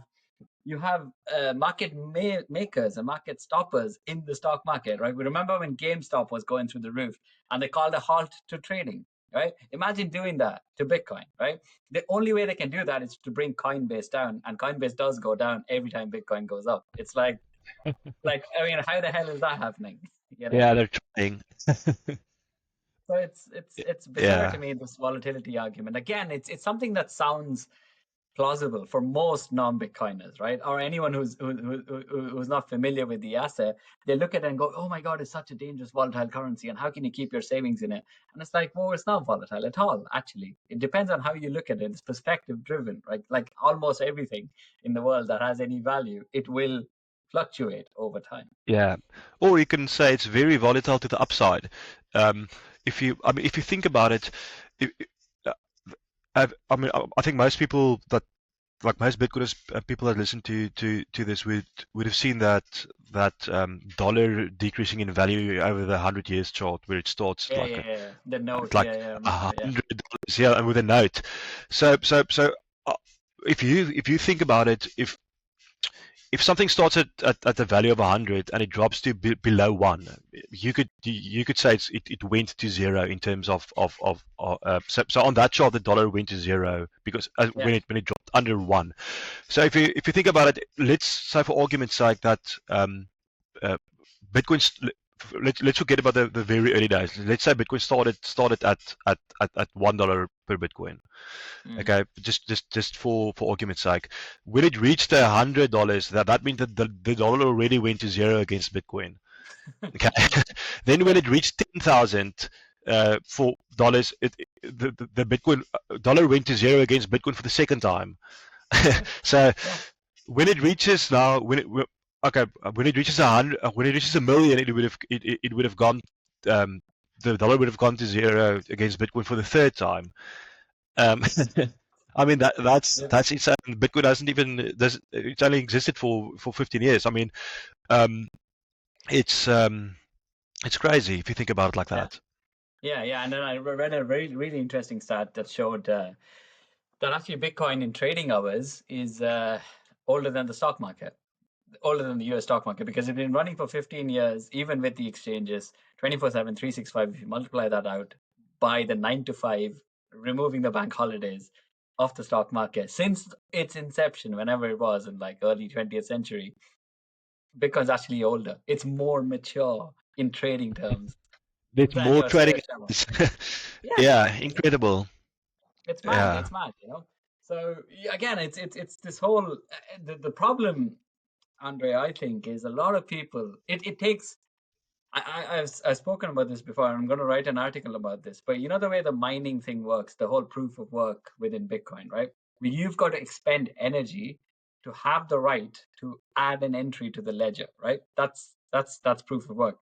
[SPEAKER 1] makers and market stoppers in the stock market, right? We remember when GameStop was going through the roof and they called a halt to trading, right? Imagine doing that to Bitcoin, right? The only way they can do that is to bring Coinbase down, and Coinbase does go down every time Bitcoin goes up. It's like I mean, how the hell is that happening? You know?
[SPEAKER 2] yeah, they're trying.
[SPEAKER 1] So it's bizarre to
[SPEAKER 2] Yeah,
[SPEAKER 1] me, this volatility argument. Again, it's something that sounds plausible for most non-Bitcoiners, right? Or anyone who's not familiar with the asset. They look at it and go, "Oh my God, it's such a dangerous, volatile currency, and how can you keep your savings in it?" And it's like, well, it's not volatile at all. Actually, it depends on how you look at it. It's perspective driven, right? Like almost everything in the world that has any value, it will fluctuate over time.
[SPEAKER 2] Yeah, or you can say it's very volatile to the upside. Um, I mean, if you think about it, if, uh, I mean, I think most people that like most Bitcoiners, people that listen to this would have seen that dollar decreasing in value over the 100 years chart, where it starts
[SPEAKER 1] Yeah,
[SPEAKER 2] like
[SPEAKER 1] yeah, yeah. The note,
[SPEAKER 2] like
[SPEAKER 1] yeah, yeah, I remember, yeah.
[SPEAKER 2] $100, yeah, and with a note. So uh, if you think about it, if something starts at the value of 100 and it drops to below one, you could say it went to zero in terms so on that chart the dollar went to zero because
[SPEAKER 1] Yeah.
[SPEAKER 2] when it dropped under one. So if you think about it, let's say for argument's sake that uh, Bitcoin. Let's forget about the very early days. Let's say Bitcoin started at $1 per Bitcoin.
[SPEAKER 1] Mm.
[SPEAKER 2] Okay, just for argument's sake, when it reached $100, that means that the dollar already went to zero against Bitcoin. Okay, then when
[SPEAKER 1] Yeah.
[SPEAKER 2] it reached 10,000 for dollars, the Bitcoin dollar went to zero against Bitcoin for the second time. So
[SPEAKER 1] Yeah.
[SPEAKER 2] when it reaches now, okay, when it reaches 100, when it reaches a million, it would have gone. Um, the dollar would have gone to zero against Bitcoin for the third time. Um, I mean
[SPEAKER 1] Yeah.
[SPEAKER 2] that's insane. Bitcoin it's only existed for 15 years. I mean, um, it's um, it's crazy if you think about it like
[SPEAKER 1] Yeah.
[SPEAKER 2] that.
[SPEAKER 1] Yeah. Yeah. And then I read a really, really interesting stat that showed that actually Bitcoin in trading hours is older than the stock market, older than the US stock market, because it's been running for 15 years, even with the exchanges, 24/7, 365. If you multiply that out by the 9 to 5, removing the bank holidays of the stock market since its inception, whenever it was in like early 20th century, Bitcoin's actually older. It's more mature in trading terms
[SPEAKER 2] There's
[SPEAKER 1] than
[SPEAKER 2] more
[SPEAKER 1] your
[SPEAKER 2] trading.
[SPEAKER 1] search term. Yeah,
[SPEAKER 2] Yeah,
[SPEAKER 1] exactly.
[SPEAKER 2] incredible.
[SPEAKER 1] It's mad.
[SPEAKER 2] Yeah,
[SPEAKER 1] It's mad, So again, it's this whole the problem, Andre, I think, is a lot of people. It takes. I've spoken about this before, and I'm going to write an article about this. But you know the way the mining thing works, the whole proof of work within Bitcoin, right? You've got to expend energy to have the right to add an entry to the ledger, right? That's proof of work.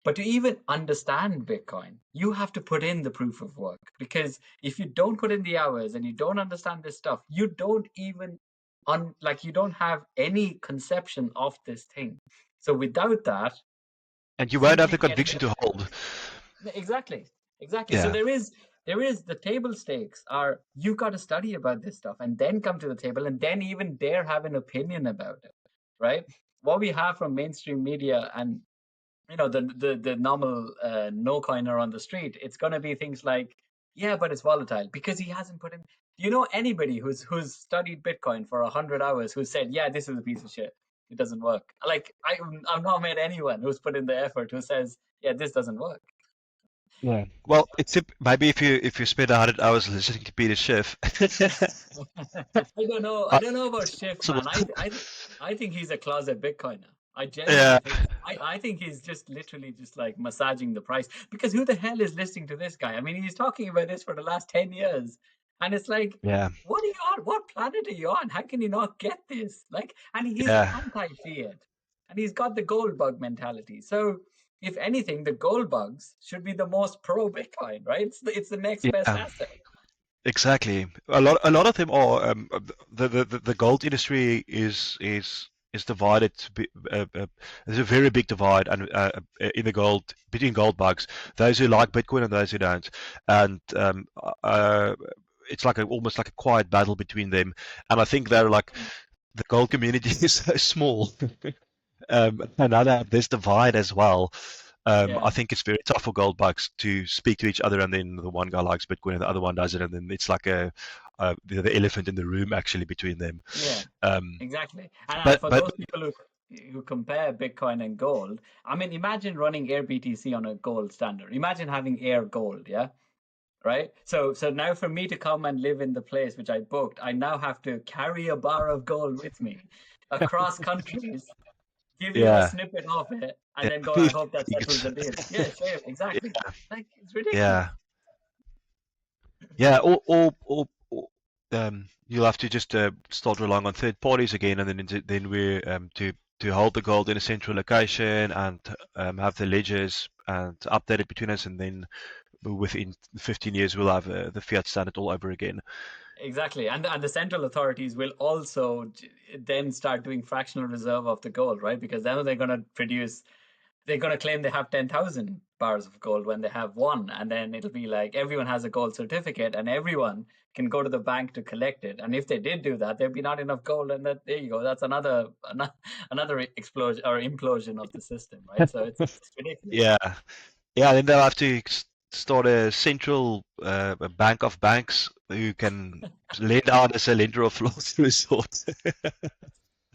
[SPEAKER 1] But to even understand Bitcoin, you have to put in the proof of work, because if you don't put in the hours and you don't understand this stuff, you don't even you don't have any conception of this thing. So without that,
[SPEAKER 2] and you won't have
[SPEAKER 1] simply
[SPEAKER 2] the
[SPEAKER 1] getting
[SPEAKER 2] conviction
[SPEAKER 1] it.
[SPEAKER 2] to hold.
[SPEAKER 1] Exactly. Exactly. So
[SPEAKER 2] Yeah,
[SPEAKER 1] there is the table stakes are you got to study about this stuff and then come to the table and then even dare have an opinion about it, right? What we have from mainstream media and the normal no coiner on the street, it's going to be things like, yeah, but it's volatile because he hasn't put in. Do you know anybody who's studied Bitcoin for 100 hours who said, yeah, this is a piece of shit, it doesn't work? Like I've not met anyone who's put in the effort who says, yeah, this doesn't work.
[SPEAKER 2] yeah. Well, maybe if you spend 100 hours listening to Peter Schiff,
[SPEAKER 1] I don't know about Schiff,
[SPEAKER 2] possible.
[SPEAKER 1] man. I think he's a closet Bitcoiner. I genuinely
[SPEAKER 2] Yeah,
[SPEAKER 1] think so. I think he's just literally just like massaging the price, because who the hell is listening to this guy? I mean, he's talking about this for the last 10 years. And it's like,
[SPEAKER 2] yeah,
[SPEAKER 1] what are you on? What planet are you on? How can you not get this? Like, and he's
[SPEAKER 2] yeah,
[SPEAKER 1] anti-fiat. And he's got the gold bug mentality. So if anything, the gold bugs should be the most pro Bitcoin, right? It's the next best
[SPEAKER 2] yeah.
[SPEAKER 1] asset.
[SPEAKER 2] Exactly. A lot of them are the gold industry is divided there's a very big divide and in the gold between gold bugs, those who like Bitcoin and those who don't, and it's like almost like a quiet battle between them, and I think they're like
[SPEAKER 1] Mm,
[SPEAKER 2] the gold community is so small. And now they have this divide as well. I
[SPEAKER 1] yeah.
[SPEAKER 2] think it's very tough for gold bugs to speak to each other, and then the one guy likes Bitcoin and the other one doesn't, and then it's like the elephant in the room actually between them.
[SPEAKER 1] Yeah,
[SPEAKER 2] Um,
[SPEAKER 1] exactly. And
[SPEAKER 2] but
[SPEAKER 1] for
[SPEAKER 2] but
[SPEAKER 1] those people who compare Bitcoin and gold, I mean, imagine running AirBTC on a gold standard. Imagine having Air Gold, yeah, right? So now for me to come and live in the place which I booked, I now have to carry a bar of gold with me across countries, give you a
[SPEAKER 2] Yeah,
[SPEAKER 1] snippet of it, and
[SPEAKER 2] yeah.
[SPEAKER 1] then go, I hope that settles
[SPEAKER 2] Please.
[SPEAKER 1] the deal. Yeah, sure, exactly. Like it's ridiculous.
[SPEAKER 2] Yeah, yeah. You'll have to just start relying on third parties again, and then we to hold the gold in a central location and have the ledgers and update it between us, and then within 15 years we'll have the fiat standard all over again.
[SPEAKER 1] Exactly. And the central authorities will also then start doing fractional reserve of the gold, right? Because then they're going to produce, they're going to claim they have 10,000 bars of gold when they have one. And then it'll be like everyone has a gold certificate and everyone can go to the bank to collect it. And if they did do that, there'd be not enough gold. And that, there you go. That's another explosion or implosion of the system, right? So it's ridiculous.
[SPEAKER 2] Yeah, yeah. Then they'll have to start a central a bank of banks who can lend out as a lender of last resort.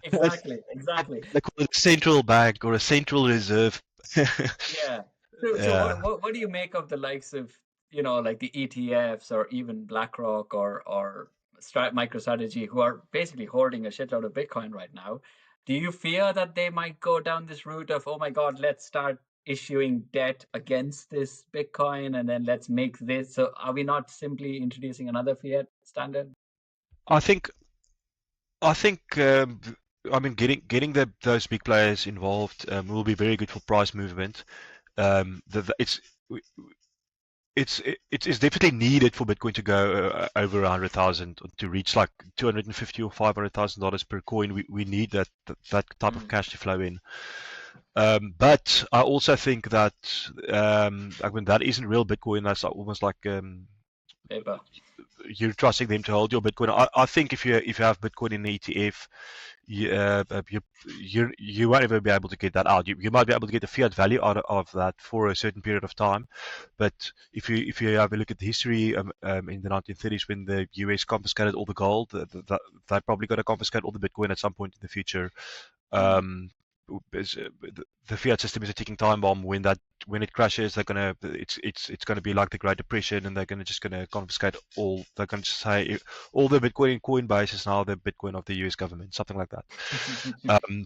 [SPEAKER 1] Exactly. Exactly.
[SPEAKER 2] They call it a central bank or a central reserve.
[SPEAKER 1] Yeah. So
[SPEAKER 2] Yeah.
[SPEAKER 1] what do you make of the likes of, like the ETFs or even BlackRock or MicroStrategy who are basically hoarding a shitload of Bitcoin right now? Do you fear that they might go down this route of, oh my God, let's start issuing debt against this Bitcoin and then let's make this? So are we not simply introducing another fiat standard?
[SPEAKER 2] I think I think I mean getting those big players involved will be very good for price movement. It's definitely needed for Bitcoin to go over 100,000 to reach like 250 or $500,000 per coin. We need that type of
[SPEAKER 1] Mm,
[SPEAKER 2] cash to flow in. But I also think that I mean that isn't real Bitcoin. That's almost like
[SPEAKER 1] paper.
[SPEAKER 2] you're trusting them to hold your Bitcoin. I think if you have Bitcoin in the ETF, you won't ever be able to get that out. You might be able to get the fiat value out of that for a certain period of time, but if you have a look at the history in the 1930s when the US confiscated all the gold, they're probably going to confiscate all the Bitcoin at some point in the future.
[SPEAKER 1] Mm,
[SPEAKER 2] Um, the fiat system is a ticking time bomb. When it crashes, it's gonna be like the Great Depression, and they're gonna confiscate all. They're gonna just say all the Bitcoin in Coinbase is now the Bitcoin of the U.S. government, something like that. Um,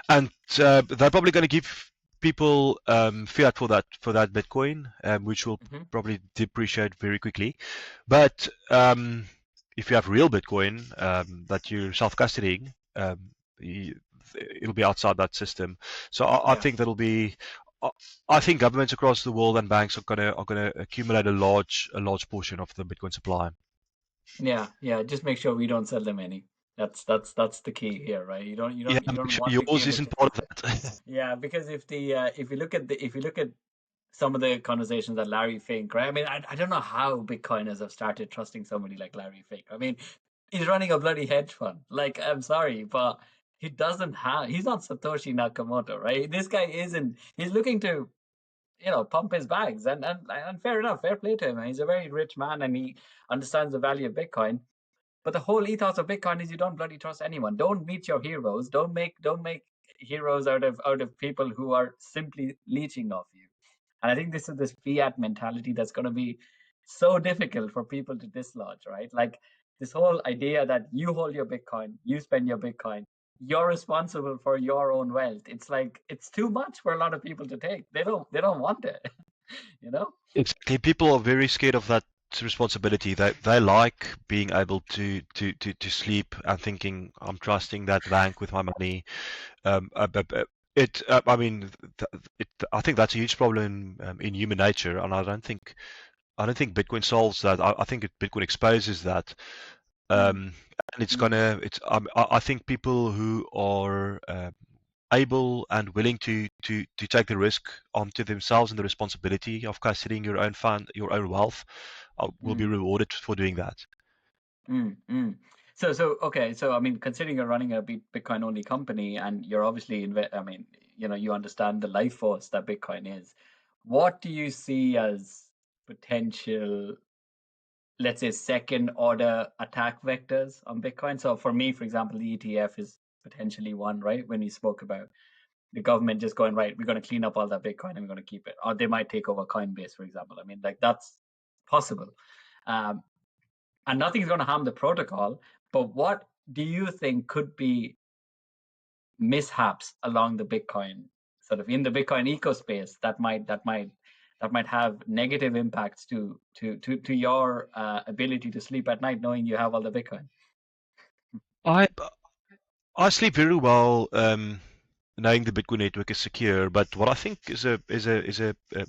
[SPEAKER 2] and they're probably gonna give people fiat for that Bitcoin, which will
[SPEAKER 1] mhm.
[SPEAKER 2] probably depreciate very quickly. But if you have real Bitcoin that you're self-custodying, you, it'll be outside that system. So I
[SPEAKER 1] Yeah.
[SPEAKER 2] think that'll be. I I think governments across the world and banks are gonna accumulate a large portion of the Bitcoin supply.
[SPEAKER 1] Yeah, yeah. Just make sure we don't sell them any. That's the key here, right? You don't you
[SPEAKER 2] Yeah,
[SPEAKER 1] don't you
[SPEAKER 2] make
[SPEAKER 1] don't
[SPEAKER 2] sure
[SPEAKER 1] want to
[SPEAKER 2] yours
[SPEAKER 1] give it
[SPEAKER 2] isn't
[SPEAKER 1] to
[SPEAKER 2] part
[SPEAKER 1] people.
[SPEAKER 2] of that.
[SPEAKER 1] Yeah, because if you look at some of the conversations that Larry Fink, right? I mean, I don't know how Bitcoiners have started trusting somebody like Larry Fink. I mean, he's running a bloody hedge fund. Like, I'm sorry, but he's not Satoshi Nakamoto, right? This guy isn't. He's looking to pump his bags, and fair enough, fair play to him. He's a very rich man, and he understands the value of Bitcoin. But the whole ethos of Bitcoin is you don't bloody trust anyone. Don't meet your heroes. Don't make heroes out of people who are simply leeching off you. And I think this fiat mentality that's going to be so difficult for people to dislodge, right? Like this whole idea that you hold your Bitcoin, you spend your Bitcoin, you're responsible for your own wealth. It's like it's too much for a lot of people to take. They don't want it, you know?
[SPEAKER 2] Exactly. People are very scared of that responsibility. They like being able to sleep and thinking I'm trusting that bank with my money. I mean, I think that's a huge problem in human nature, and I don't think Bitcoin solves that. I think Bitcoin exposes that.
[SPEAKER 1] Mm,
[SPEAKER 2] Um, and it's
[SPEAKER 1] mm,
[SPEAKER 2] gonna. It's. I think people who are able and willing to take the risk onto themselves and the responsibility of custodying your own fund, your own wealth, will be
[SPEAKER 1] mm.
[SPEAKER 2] rewarded for doing that.
[SPEAKER 1] Mm, mm. So okay. So I mean, considering you're running a Bitcoin only company and you're obviously I mean, you understand the life force that Bitcoin is. What do you see as potential, let's say, second order attack vectors on Bitcoin? So for me, for example, the ETF is potentially one, right? When you spoke about the government just going, right, we're going to clean up all that Bitcoin and we're going to keep it, or they might take over Coinbase, for example. I mean, like possible. Um, and nothing's going to harm the protocol. But what do you think could be mishaps along the Bitcoin, sort of in the Bitcoin eco space, that might have negative impacts to your ability to sleep at night, knowing you have all the Bitcoin?
[SPEAKER 2] I I sleep very well, knowing the Bitcoin network is secure. But what I think is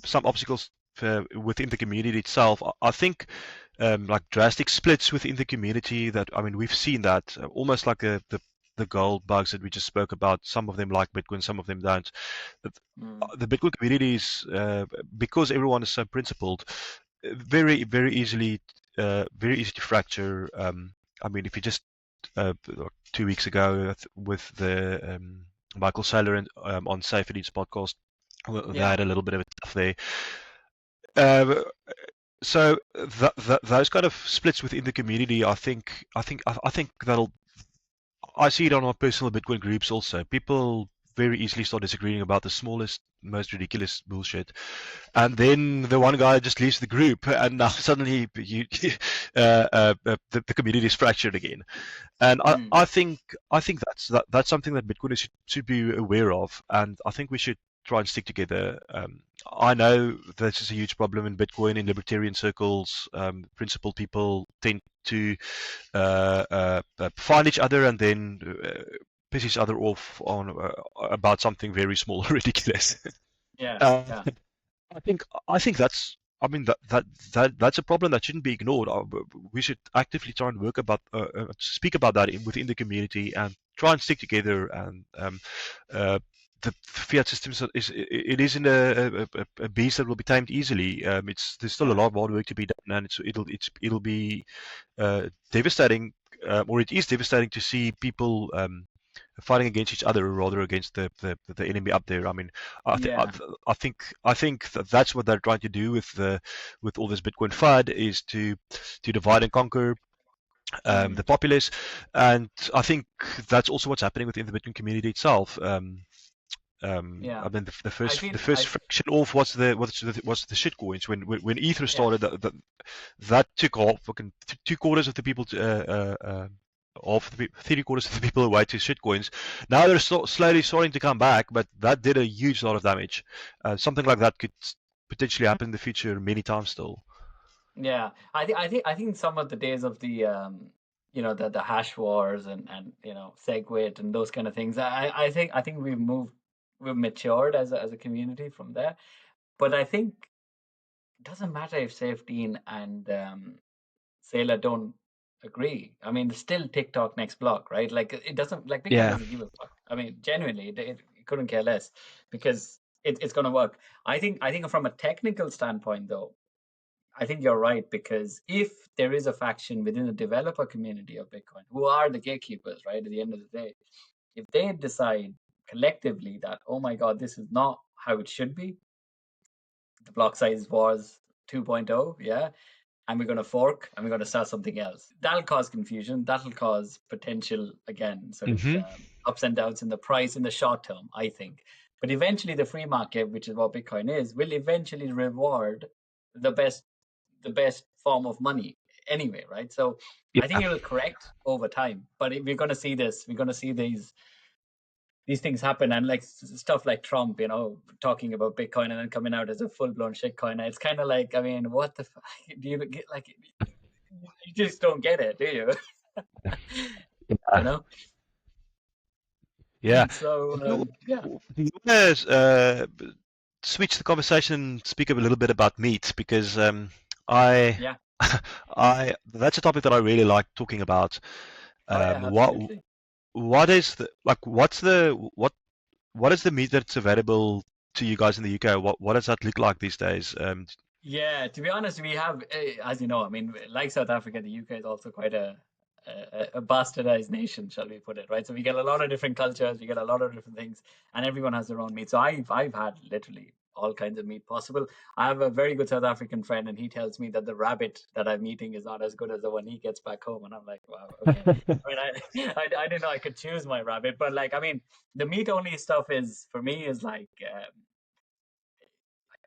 [SPEAKER 2] some obstacles within the community itself. I think like drastic splits within the community. That I mean, we've seen that almost like the gold bugs that we just spoke about. Some of them like Bitcoin, some of them don't. The
[SPEAKER 1] Mm.
[SPEAKER 2] the Bitcoin community is because everyone is so principled, very easily very easy to fracture. I mean, if you just 2 weeks ago with the Michael Saylor on Safe Edits podcast, they
[SPEAKER 1] Yeah,
[SPEAKER 2] had a little bit of a tough there. Uh, so those kind of splits within the community, I think that'll. I see it on our personal Bitcoin groups also. People very easily start disagreeing about the smallest, most ridiculous bullshit, and then the one guy just leaves the group, and now suddenly the community is fractured again. And I,
[SPEAKER 1] mm,
[SPEAKER 2] I think I think that's something that Bitcoiners should be aware of, and I think we should try and stick together. I know this is a huge problem in Bitcoin in libertarian circles. Principled people tend to find each other and then piss each other off on about something very small or ridiculous.
[SPEAKER 1] yeah,
[SPEAKER 2] Uh,
[SPEAKER 1] yeah,
[SPEAKER 2] I think that's. I mean that's a problem that shouldn't be ignored. We should actively try and work about speak about that within the community and try and stick together. And uh, the fiat system isn't a beast that will be tamed easily. There's still a
[SPEAKER 1] yeah,
[SPEAKER 2] lot of hard work to be done, and it'll be devastating, or it is devastating to see people fighting against each other rather against the enemy up there. I mean, I think
[SPEAKER 1] yeah,
[SPEAKER 2] I think that's what they're trying to do with all this Bitcoin FUD is to divide and conquer
[SPEAKER 1] mm,
[SPEAKER 2] the populace, and I think that's also what's happening within the Bitcoin community itself.
[SPEAKER 1] yeah.
[SPEAKER 2] I mean, the
[SPEAKER 1] I
[SPEAKER 2] first
[SPEAKER 1] feel,
[SPEAKER 2] the first
[SPEAKER 1] I
[SPEAKER 2] fraction off was the shit coins when Ether
[SPEAKER 1] yeah,
[SPEAKER 2] started. That took off. Fucking two quarters of the people, half the 3/4 of the people away to shit coins. Now they're slowly starting to come back, but that did a huge lot of damage. Something like that could potentially happen in the future many times still.
[SPEAKER 1] yeah. I think some of the days of the the hash wars and SegWit and those kind of things. I think we've matured as a community from there. But I think it doesn't matter if Safety and Sailor don't agree. I mean, there's still TikTok next block, right? Like it doesn't, like Bitcoin
[SPEAKER 2] Yeah.
[SPEAKER 1] doesn't give a fuck. I mean, genuinely, it couldn't care less because it's going to work. I think from a technical standpoint, though, I think you're right because if there is a faction within the developer community of Bitcoin who are the gatekeepers, right? At the end of the day, if they decide collectively that, oh my God, this is not how it should be, the block size was 2.0, yeah, and we're going to fork and we're going to start something else. That'll cause confusion. That'll cause potential, again, sort of
[SPEAKER 2] Hmm.
[SPEAKER 1] ups and downs in the price in the short term, I think. But eventually, the free market, which is what Bitcoin is, will eventually reward the best, the best form of money anyway, right? So I think
[SPEAKER 2] Yeah.
[SPEAKER 1] it will correct over time. But we're going to see this. We're going to see these things happen, and like stuff like Trump, talking about Bitcoin and then coming out as a full blown shitcoiner. It's kind of like, I mean, what the do you get? Like, you just don't get it, do you? you
[SPEAKER 2] Yeah.
[SPEAKER 1] know.
[SPEAKER 2] Yeah.
[SPEAKER 1] So yeah,
[SPEAKER 2] Do you want to switch the conversation and speak a little bit about meat? Because I,
[SPEAKER 1] yeah,
[SPEAKER 2] that's a topic that I really like talking about.
[SPEAKER 1] oh yeah,
[SPEAKER 2] What
[SPEAKER 1] absolutely.
[SPEAKER 2] what is the like? What is the meat that's available to you guys in the UK? What does that look like these days?
[SPEAKER 1] Yeah, to be honest, we have, as you know, I mean, like South Africa, the UK is also quite a bastardized nation, shall we put it, right? So we get a lot of different cultures, we get a lot of different things, and everyone has their own meat. So I've had literally all kinds of meat possible. I have a very good South African friend, and he tells me that the rabbit that I'm eating is not as good as the one he gets back home, and I'm like, wow, okay. I mean, I didn't know I could choose my rabbit, but like, I mean, the meat only stuff is for me is like.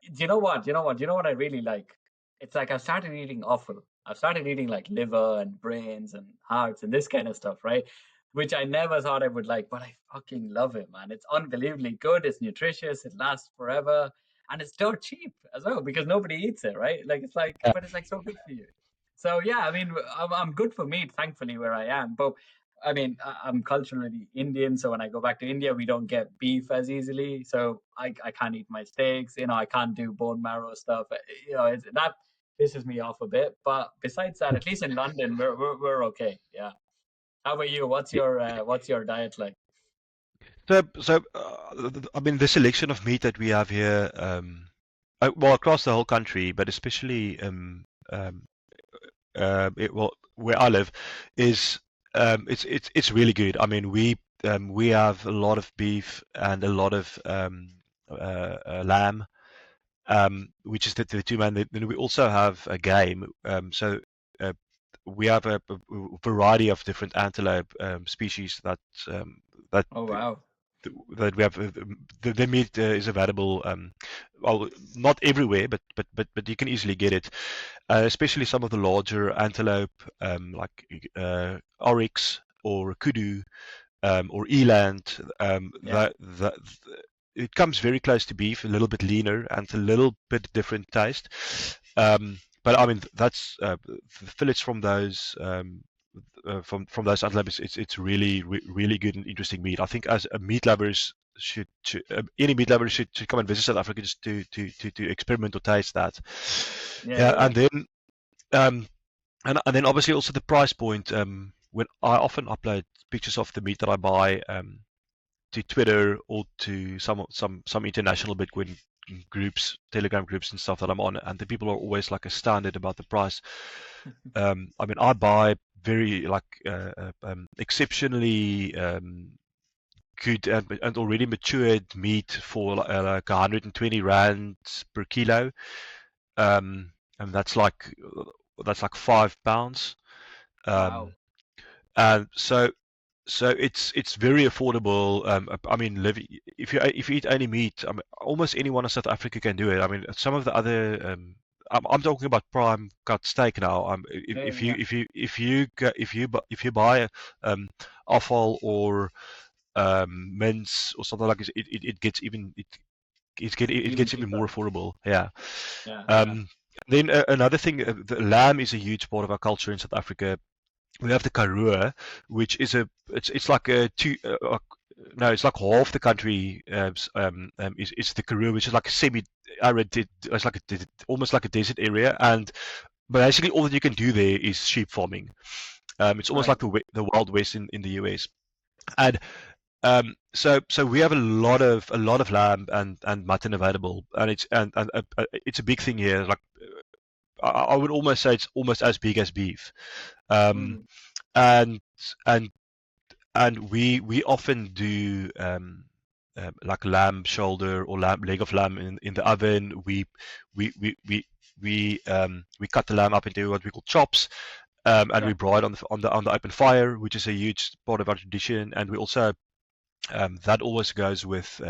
[SPEAKER 1] Do you know what? You know what? You know what I really like? it's like I've started eating offal. I've started eating like liver and brains and hearts and this kind of stuff, right? Which I never thought I would like, but I fucking love it, man. It's unbelievably good. It's nutritious. It lasts forever, and it's dirt cheap as well because nobody eats it, right? Like it's like,
[SPEAKER 2] Yeah.
[SPEAKER 1] but it's like so good for you. So yeah, I mean, I'm good for meat, thankfully, where I am. But I mean, I'm culturally Indian, so when I go back to India, we don't get beef as easily. So I can't eat my steaks. You know, I can't do bone marrow stuff. You know, that pisses me off a bit. But besides that, at least in London, we're okay. Yeah. How about you? What's your diet like?
[SPEAKER 2] I mean, the selection of meat that we have here, well, across the whole country, but especially well, where I live, is it's really good. I mean, we have a lot of beef and a lot of lamb, which is the two main. Then we also have a game. Uh, we have a variety of different antelope species that
[SPEAKER 1] Oh wow.
[SPEAKER 2] that we have. The meat is available. Well, not everywhere, but you can easily get it. Especially some of the larger antelope, like oryx or kudu, or eland.
[SPEAKER 1] Yeah.
[SPEAKER 2] It comes very close to beef, a little bit leaner and a little bit different taste. But I mean, that's the fillets from those from those antelope. It's really really good and interesting meat. I think as a meat lovers should any meat lover should come and visit South Africa just to experiment or taste that.
[SPEAKER 1] Yeah,
[SPEAKER 2] Yeah,
[SPEAKER 1] yeah.
[SPEAKER 2] and then um, and then obviously also the price point. When I often upload pictures of the meat that I buy to Twitter or to some international Bitcoin groups, Telegram groups and stuff that I'm on, and the people are always like astounded about the price. I mean, I buy very like exceptionally good and already matured meat for like 120 rand per kilo, and that's like £5.
[SPEAKER 1] Wow.
[SPEAKER 2] Um, and so it's very affordable. I mean, if you eat only meat, I mean, almost anyone in South Africa can do it. I mean, some of the other I'm talking about prime cut steak now.
[SPEAKER 1] Yeah,
[SPEAKER 2] If you
[SPEAKER 1] yeah.
[SPEAKER 2] if you if you go- if you buy offal or mince or something like this, it gets even it
[SPEAKER 1] Even
[SPEAKER 2] gets even more
[SPEAKER 1] cheaper.
[SPEAKER 2] affordable. Yeah.
[SPEAKER 1] Yeah, yeah.
[SPEAKER 2] Um, then another thing, the lamb is a huge part of our culture in South Africa. We have the Karoo, which is it's like a two no, it's like half the country is the Karoo, which is like a semi-arid, it's like almost like a desert area, and basically all that you can do there is sheep farming. It's almost like
[SPEAKER 1] Right.
[SPEAKER 2] the Wild West in the US, and so we have a lot of lamb and mutton available, and it's a big thing here. Like I would almost say it's almost as big as beef. Um,
[SPEAKER 1] Mm.
[SPEAKER 2] and and and we often do like lamb shoulder or leg of lamb in the oven. We we we we cut the lamb up into what we call chops, and we
[SPEAKER 1] Yeah.
[SPEAKER 2] broil it on the open fire, which is a huge part of our tradition. And we also that always goes with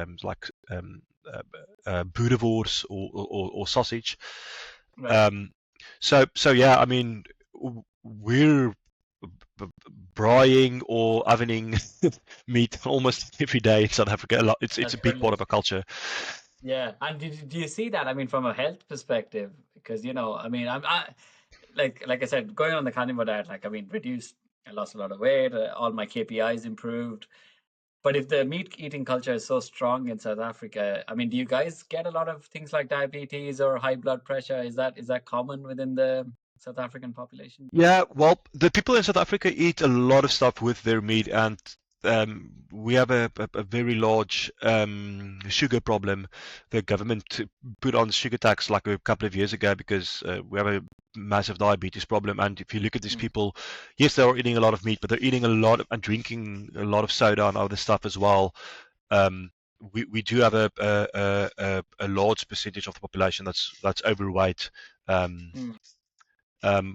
[SPEAKER 2] boerewors or sausage.
[SPEAKER 1] Right.
[SPEAKER 2] Um, so yeah, I mean, we're braaiing or ovening meat almost every day in South Africa. A lot. It's
[SPEAKER 1] That's
[SPEAKER 2] a big part of
[SPEAKER 1] brilliant.
[SPEAKER 2] our culture.
[SPEAKER 1] Yeah. And do you see that? I mean, from a health perspective, because you know, I mean, like I said, going on the carnivore diet, like I mean, reduced, I lost a lot of weight, all my KPIs improved. But if the meat eating culture is so strong in South Africa, I mean, do you guys get a lot of things like diabetes or high blood pressure? Is that common within the South African population?
[SPEAKER 2] Yeah, well, the people in South Africa eat a lot of stuff with their meat, and we have a very large sugar problem. The government put on sugar tax like a couple of years ago because we have a massive diabetes problem. And if you look at these
[SPEAKER 1] Mm,
[SPEAKER 2] people, yes, they're eating a lot of meat, but they're eating a lot and drinking a lot of soda and other stuff as well. Um, we do have a large percentage of the population that's overweight. Um,
[SPEAKER 1] mm,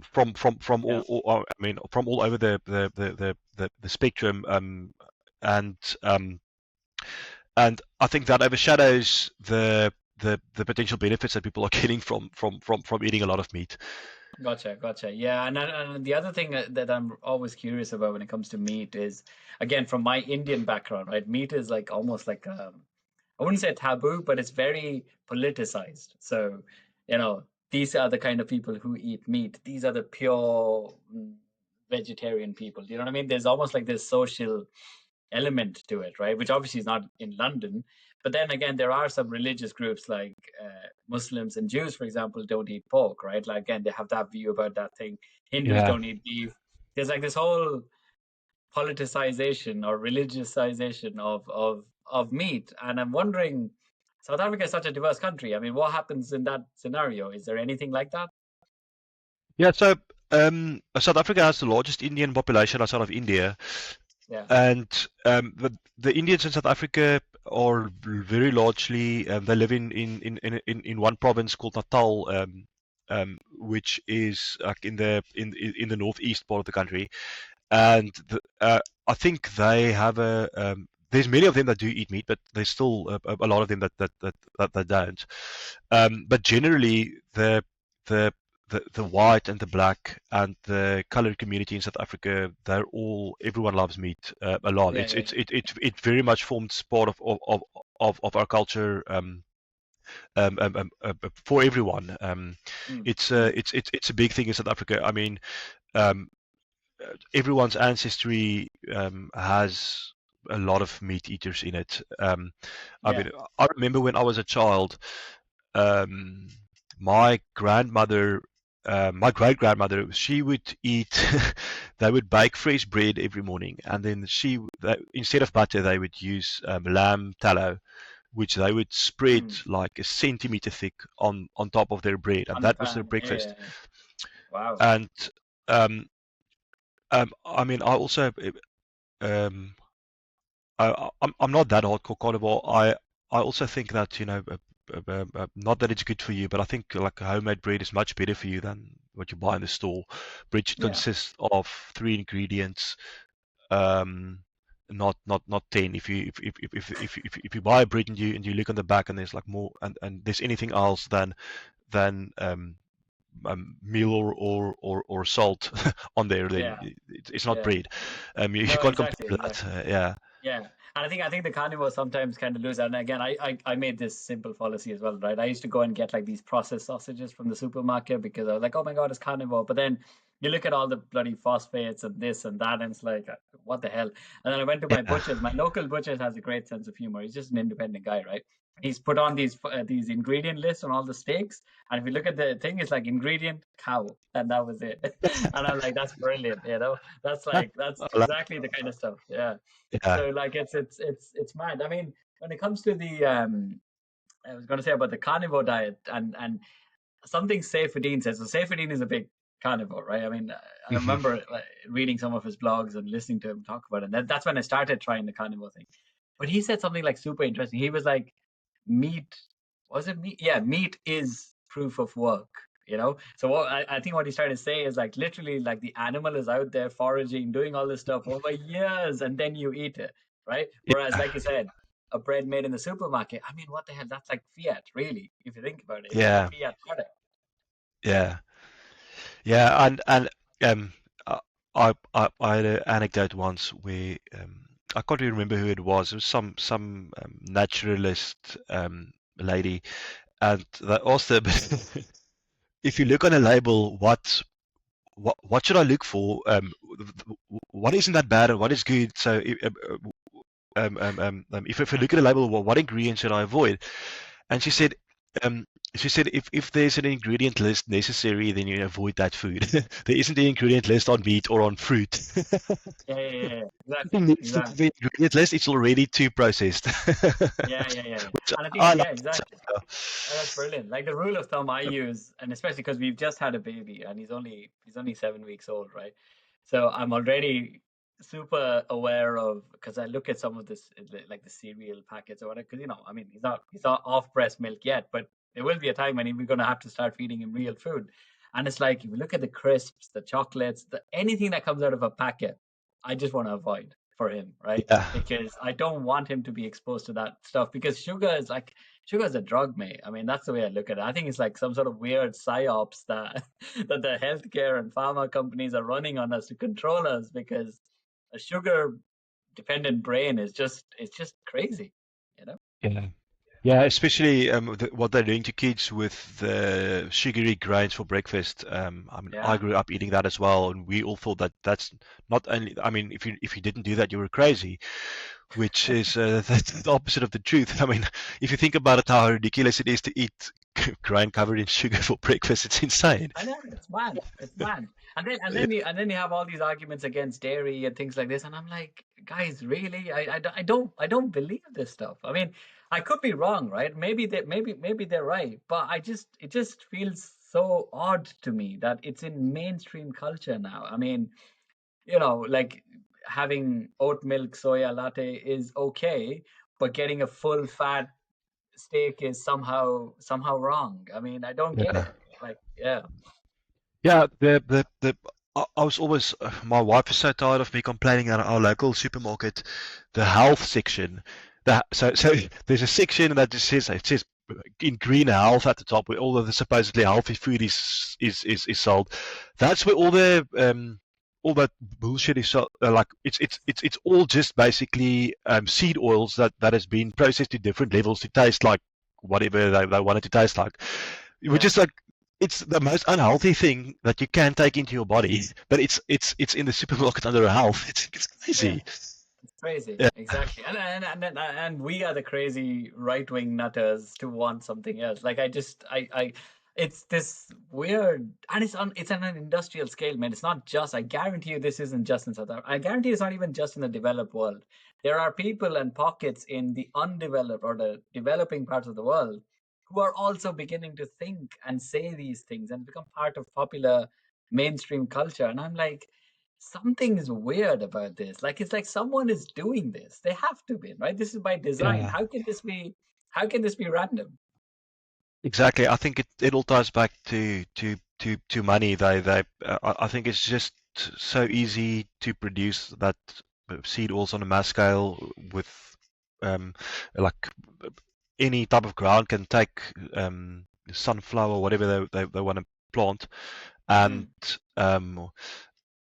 [SPEAKER 2] from
[SPEAKER 1] yeah,
[SPEAKER 2] I mean from all over the spectrum, and um, and I think that overshadows the potential benefits that people are getting from eating a lot of meat.
[SPEAKER 1] Gotcha, gotcha. Yeah, and the other thing that I'm always curious about when it comes to meat is, again, from my Indian background, right? Meat is like almost like I wouldn't say taboo, but it's very politicized. So, these are the kind of people who eat meat. These are the pure vegetarian people. You know what I mean? There's almost like this social element to it, right? Which obviously is not in London. But then again, there are some religious groups like Muslims and Jews, for example, don't eat pork, right? Like again, they have that view about that thing. Hindus
[SPEAKER 2] Yeah.
[SPEAKER 1] don't eat beef. There's like this whole politicization or religiousization of meat, and I'm wondering, South Africa is such a diverse country. I mean, what happens in that scenario? Is there anything like that?
[SPEAKER 2] Yeah, so South Africa has the largest Indian population outside of India,
[SPEAKER 1] Yeah.
[SPEAKER 2] and the Indians in South Africa are very largely they live in one province called Natal, which is like in the northeast part of the country, and I think they have a there's many of them that do eat meat, but there's still a lot of them that don't. But generally, the the white and the black and the colored community in South Africa, everyone loves meat a lot.
[SPEAKER 1] Yeah, yeah,
[SPEAKER 2] It very much forms part of our culture for everyone.
[SPEAKER 1] yeah. Mm.
[SPEAKER 2] It's a big thing in South Africa. I mean, um, everyone's ancestry has a lot of meat eaters in it. I
[SPEAKER 1] Yeah.
[SPEAKER 2] mean, I remember when I was a child, um, my grandmother, my great grandmother, she would eat. They would bake fresh bread every morning, and then instead of butter, they would use lamb tallow, which they would spread
[SPEAKER 1] Mm.
[SPEAKER 2] like a centimeter thick on top of their bread, and
[SPEAKER 1] On the
[SPEAKER 2] that was their
[SPEAKER 1] pan. Yeah, yeah,
[SPEAKER 2] breakfast.
[SPEAKER 1] yeah. Wow.
[SPEAKER 2] And um, I mean, I also um, I'm not that hardcore carnivore. I also think that not that it's good for you, but I think like homemade bread is much better for you than what you buy in the store. Bread should
[SPEAKER 1] Yeah.
[SPEAKER 2] consist of three ingredients, um, not 10. If you buy a bread and you look on the back and there's like more and there's anything else than meal or salt on there, then
[SPEAKER 1] Yeah.
[SPEAKER 2] it's not
[SPEAKER 1] Yeah.
[SPEAKER 2] bread. You
[SPEAKER 1] No,
[SPEAKER 2] can't
[SPEAKER 1] exactly,
[SPEAKER 2] compare that.
[SPEAKER 1] exactly.
[SPEAKER 2] Yeah.
[SPEAKER 1] Yeah, and I think the carnivores sometimes kind of lose. And again, I made this simple policy as well, right? I used to go and get like these processed sausages from the supermarket because I was like, oh my God, it's carnivore. But then you look at all the bloody phosphates and this and that, and it's like, what the hell? And then I went to my
[SPEAKER 2] Yeah.
[SPEAKER 1] butcher's. My local butcher's has a great sense of humor. He's just an independent guy, right? He's put on these ingredient lists on all the steaks, and if you look at the thing, it's like ingredient cow, and that was it. And I'm like, that's brilliant, that's
[SPEAKER 2] I like-
[SPEAKER 1] exactly the kind of stuff. Yeah.
[SPEAKER 2] Yeah.
[SPEAKER 1] So like it's mad. I mean, when it comes to the I was going to say about the carnivore diet and something Seyfried says. So Seyfried is a big carnivore, right? I mean, I
[SPEAKER 2] Mhm.
[SPEAKER 1] remember like, reading some of his blogs and listening to him talk about it. That's when I started trying the carnivore thing. But he said something like super interesting. He was like, meat, was it meat? Yeah, meat is proof of work. So what I think what he's trying to say is like literally like the animal is out there foraging, doing all this stuff over years, and then you eat it, right? Whereas,
[SPEAKER 2] Yeah.
[SPEAKER 1] like you said, a bread made in the supermarket. I mean, what the hell? That's like fiat, really. If you think about it, it's like a
[SPEAKER 2] Yeah.
[SPEAKER 1] fiat product.
[SPEAKER 2] Yeah. Yeah. And um, I I had an anecdote once where I can't even remember who it was. It was some naturalist lady, and they asked her, if you look on a label, what should I look for? What isn't that bad and what is good? So if I look at a label, what ingredients should I avoid? And um, she said if there's an ingredient list necessary, then you avoid that food. There isn't an ingredient list on meat or on fruit.
[SPEAKER 1] Yeah, yeah, yeah, yeah.
[SPEAKER 2] Something
[SPEAKER 1] Exactly,
[SPEAKER 2] needs to be
[SPEAKER 1] exactly.
[SPEAKER 2] the ingredient list. It's already too processed,
[SPEAKER 1] Yeah, yeah, yeah, yeah.
[SPEAKER 2] which
[SPEAKER 1] And I think,
[SPEAKER 2] I
[SPEAKER 1] yeah,
[SPEAKER 2] like.
[SPEAKER 1] exactly. That's brilliant. Like the rule of thumb I use, and especially because we've just had a baby and he's only 7 weeks old, right? So I'm already super aware of because I look at some of this like the cereal packets or whatever. Because I mean, he's not off breast milk yet, but there will be a time when we're gonna have to start feeding him real food. And it's like if you look at the crisps, the chocolates, anything that comes out of a packet, I just want to avoid. for him, right?
[SPEAKER 2] Yeah.
[SPEAKER 1] Because I don't want him to be exposed to that stuff because sugar is a drug, mate. I mean, that's the way I look at it. I think it's like some sort of weird psyops that that the healthcare and pharma companies are running on us to control us because a sugar dependent brain is just it's just crazy, you know?
[SPEAKER 2] Yeah. Yeah, especially what they're doing to kids with the sugary grains for breakfast. I mean, I
[SPEAKER 1] Yeah.
[SPEAKER 2] grew up eating that as well, and we all thought that that's not only. I mean, if you didn't do that, you were crazy, which is that's the opposite of the truth. I mean, if you think about it, how ridiculous it is to eat grain covered in sugar for breakfast, it's insane.
[SPEAKER 1] I know it's mad. It's mad. And then you have all these arguments against dairy and things like this, and I'm like, guys, really? I don't believe this stuff. I mean, I could be wrong, right? Maybe they're right, but it just feels so odd to me that it's in mainstream culture now. I mean, like having oat milk soya latte is okay, but getting a full fat steak is somehow wrong. I mean, I don't get
[SPEAKER 2] Yeah.
[SPEAKER 1] it. Like, yeah.
[SPEAKER 2] Yeah, I was always my wife is so tired of me complaining at our local supermarket, the health section. So there's a section that just says it says in green health at the top where all of the supposedly healthy food is sold. That's where all that bullshit is sold. Like it's all just basically seed oils that has been processed to different levels to taste like whatever they want it to taste like. Which
[SPEAKER 1] Yeah.
[SPEAKER 2] is like it's the most unhealthy thing that you can take into your body, but it's in the supermarket under a health. It's
[SPEAKER 1] Yeah.
[SPEAKER 2] crazy.
[SPEAKER 1] It's crazy.
[SPEAKER 2] Yeah,
[SPEAKER 1] Exactly. And we are the crazy right-wing nutters to want something else. Like it's this weird, and it's on an industrial scale, man. It's not just, I guarantee you this isn't just in South Africa. I guarantee it's not even just in the developed world. There are people and pockets in the undeveloped or the developing parts of the world who are also beginning to think and say these things and become part of popular mainstream culture. And I'm like, something is weird about this. Like it's like someone is doing this. They have to be, right? This is by design.
[SPEAKER 2] yeah,
[SPEAKER 1] How can this be random?
[SPEAKER 2] exactly. I think it all ties back to money. I think it's just so easy to produce that seed oils on a mass scale with um like any type of ground can take sunflower, whatever they want to plant, and
[SPEAKER 1] Mm,
[SPEAKER 2] um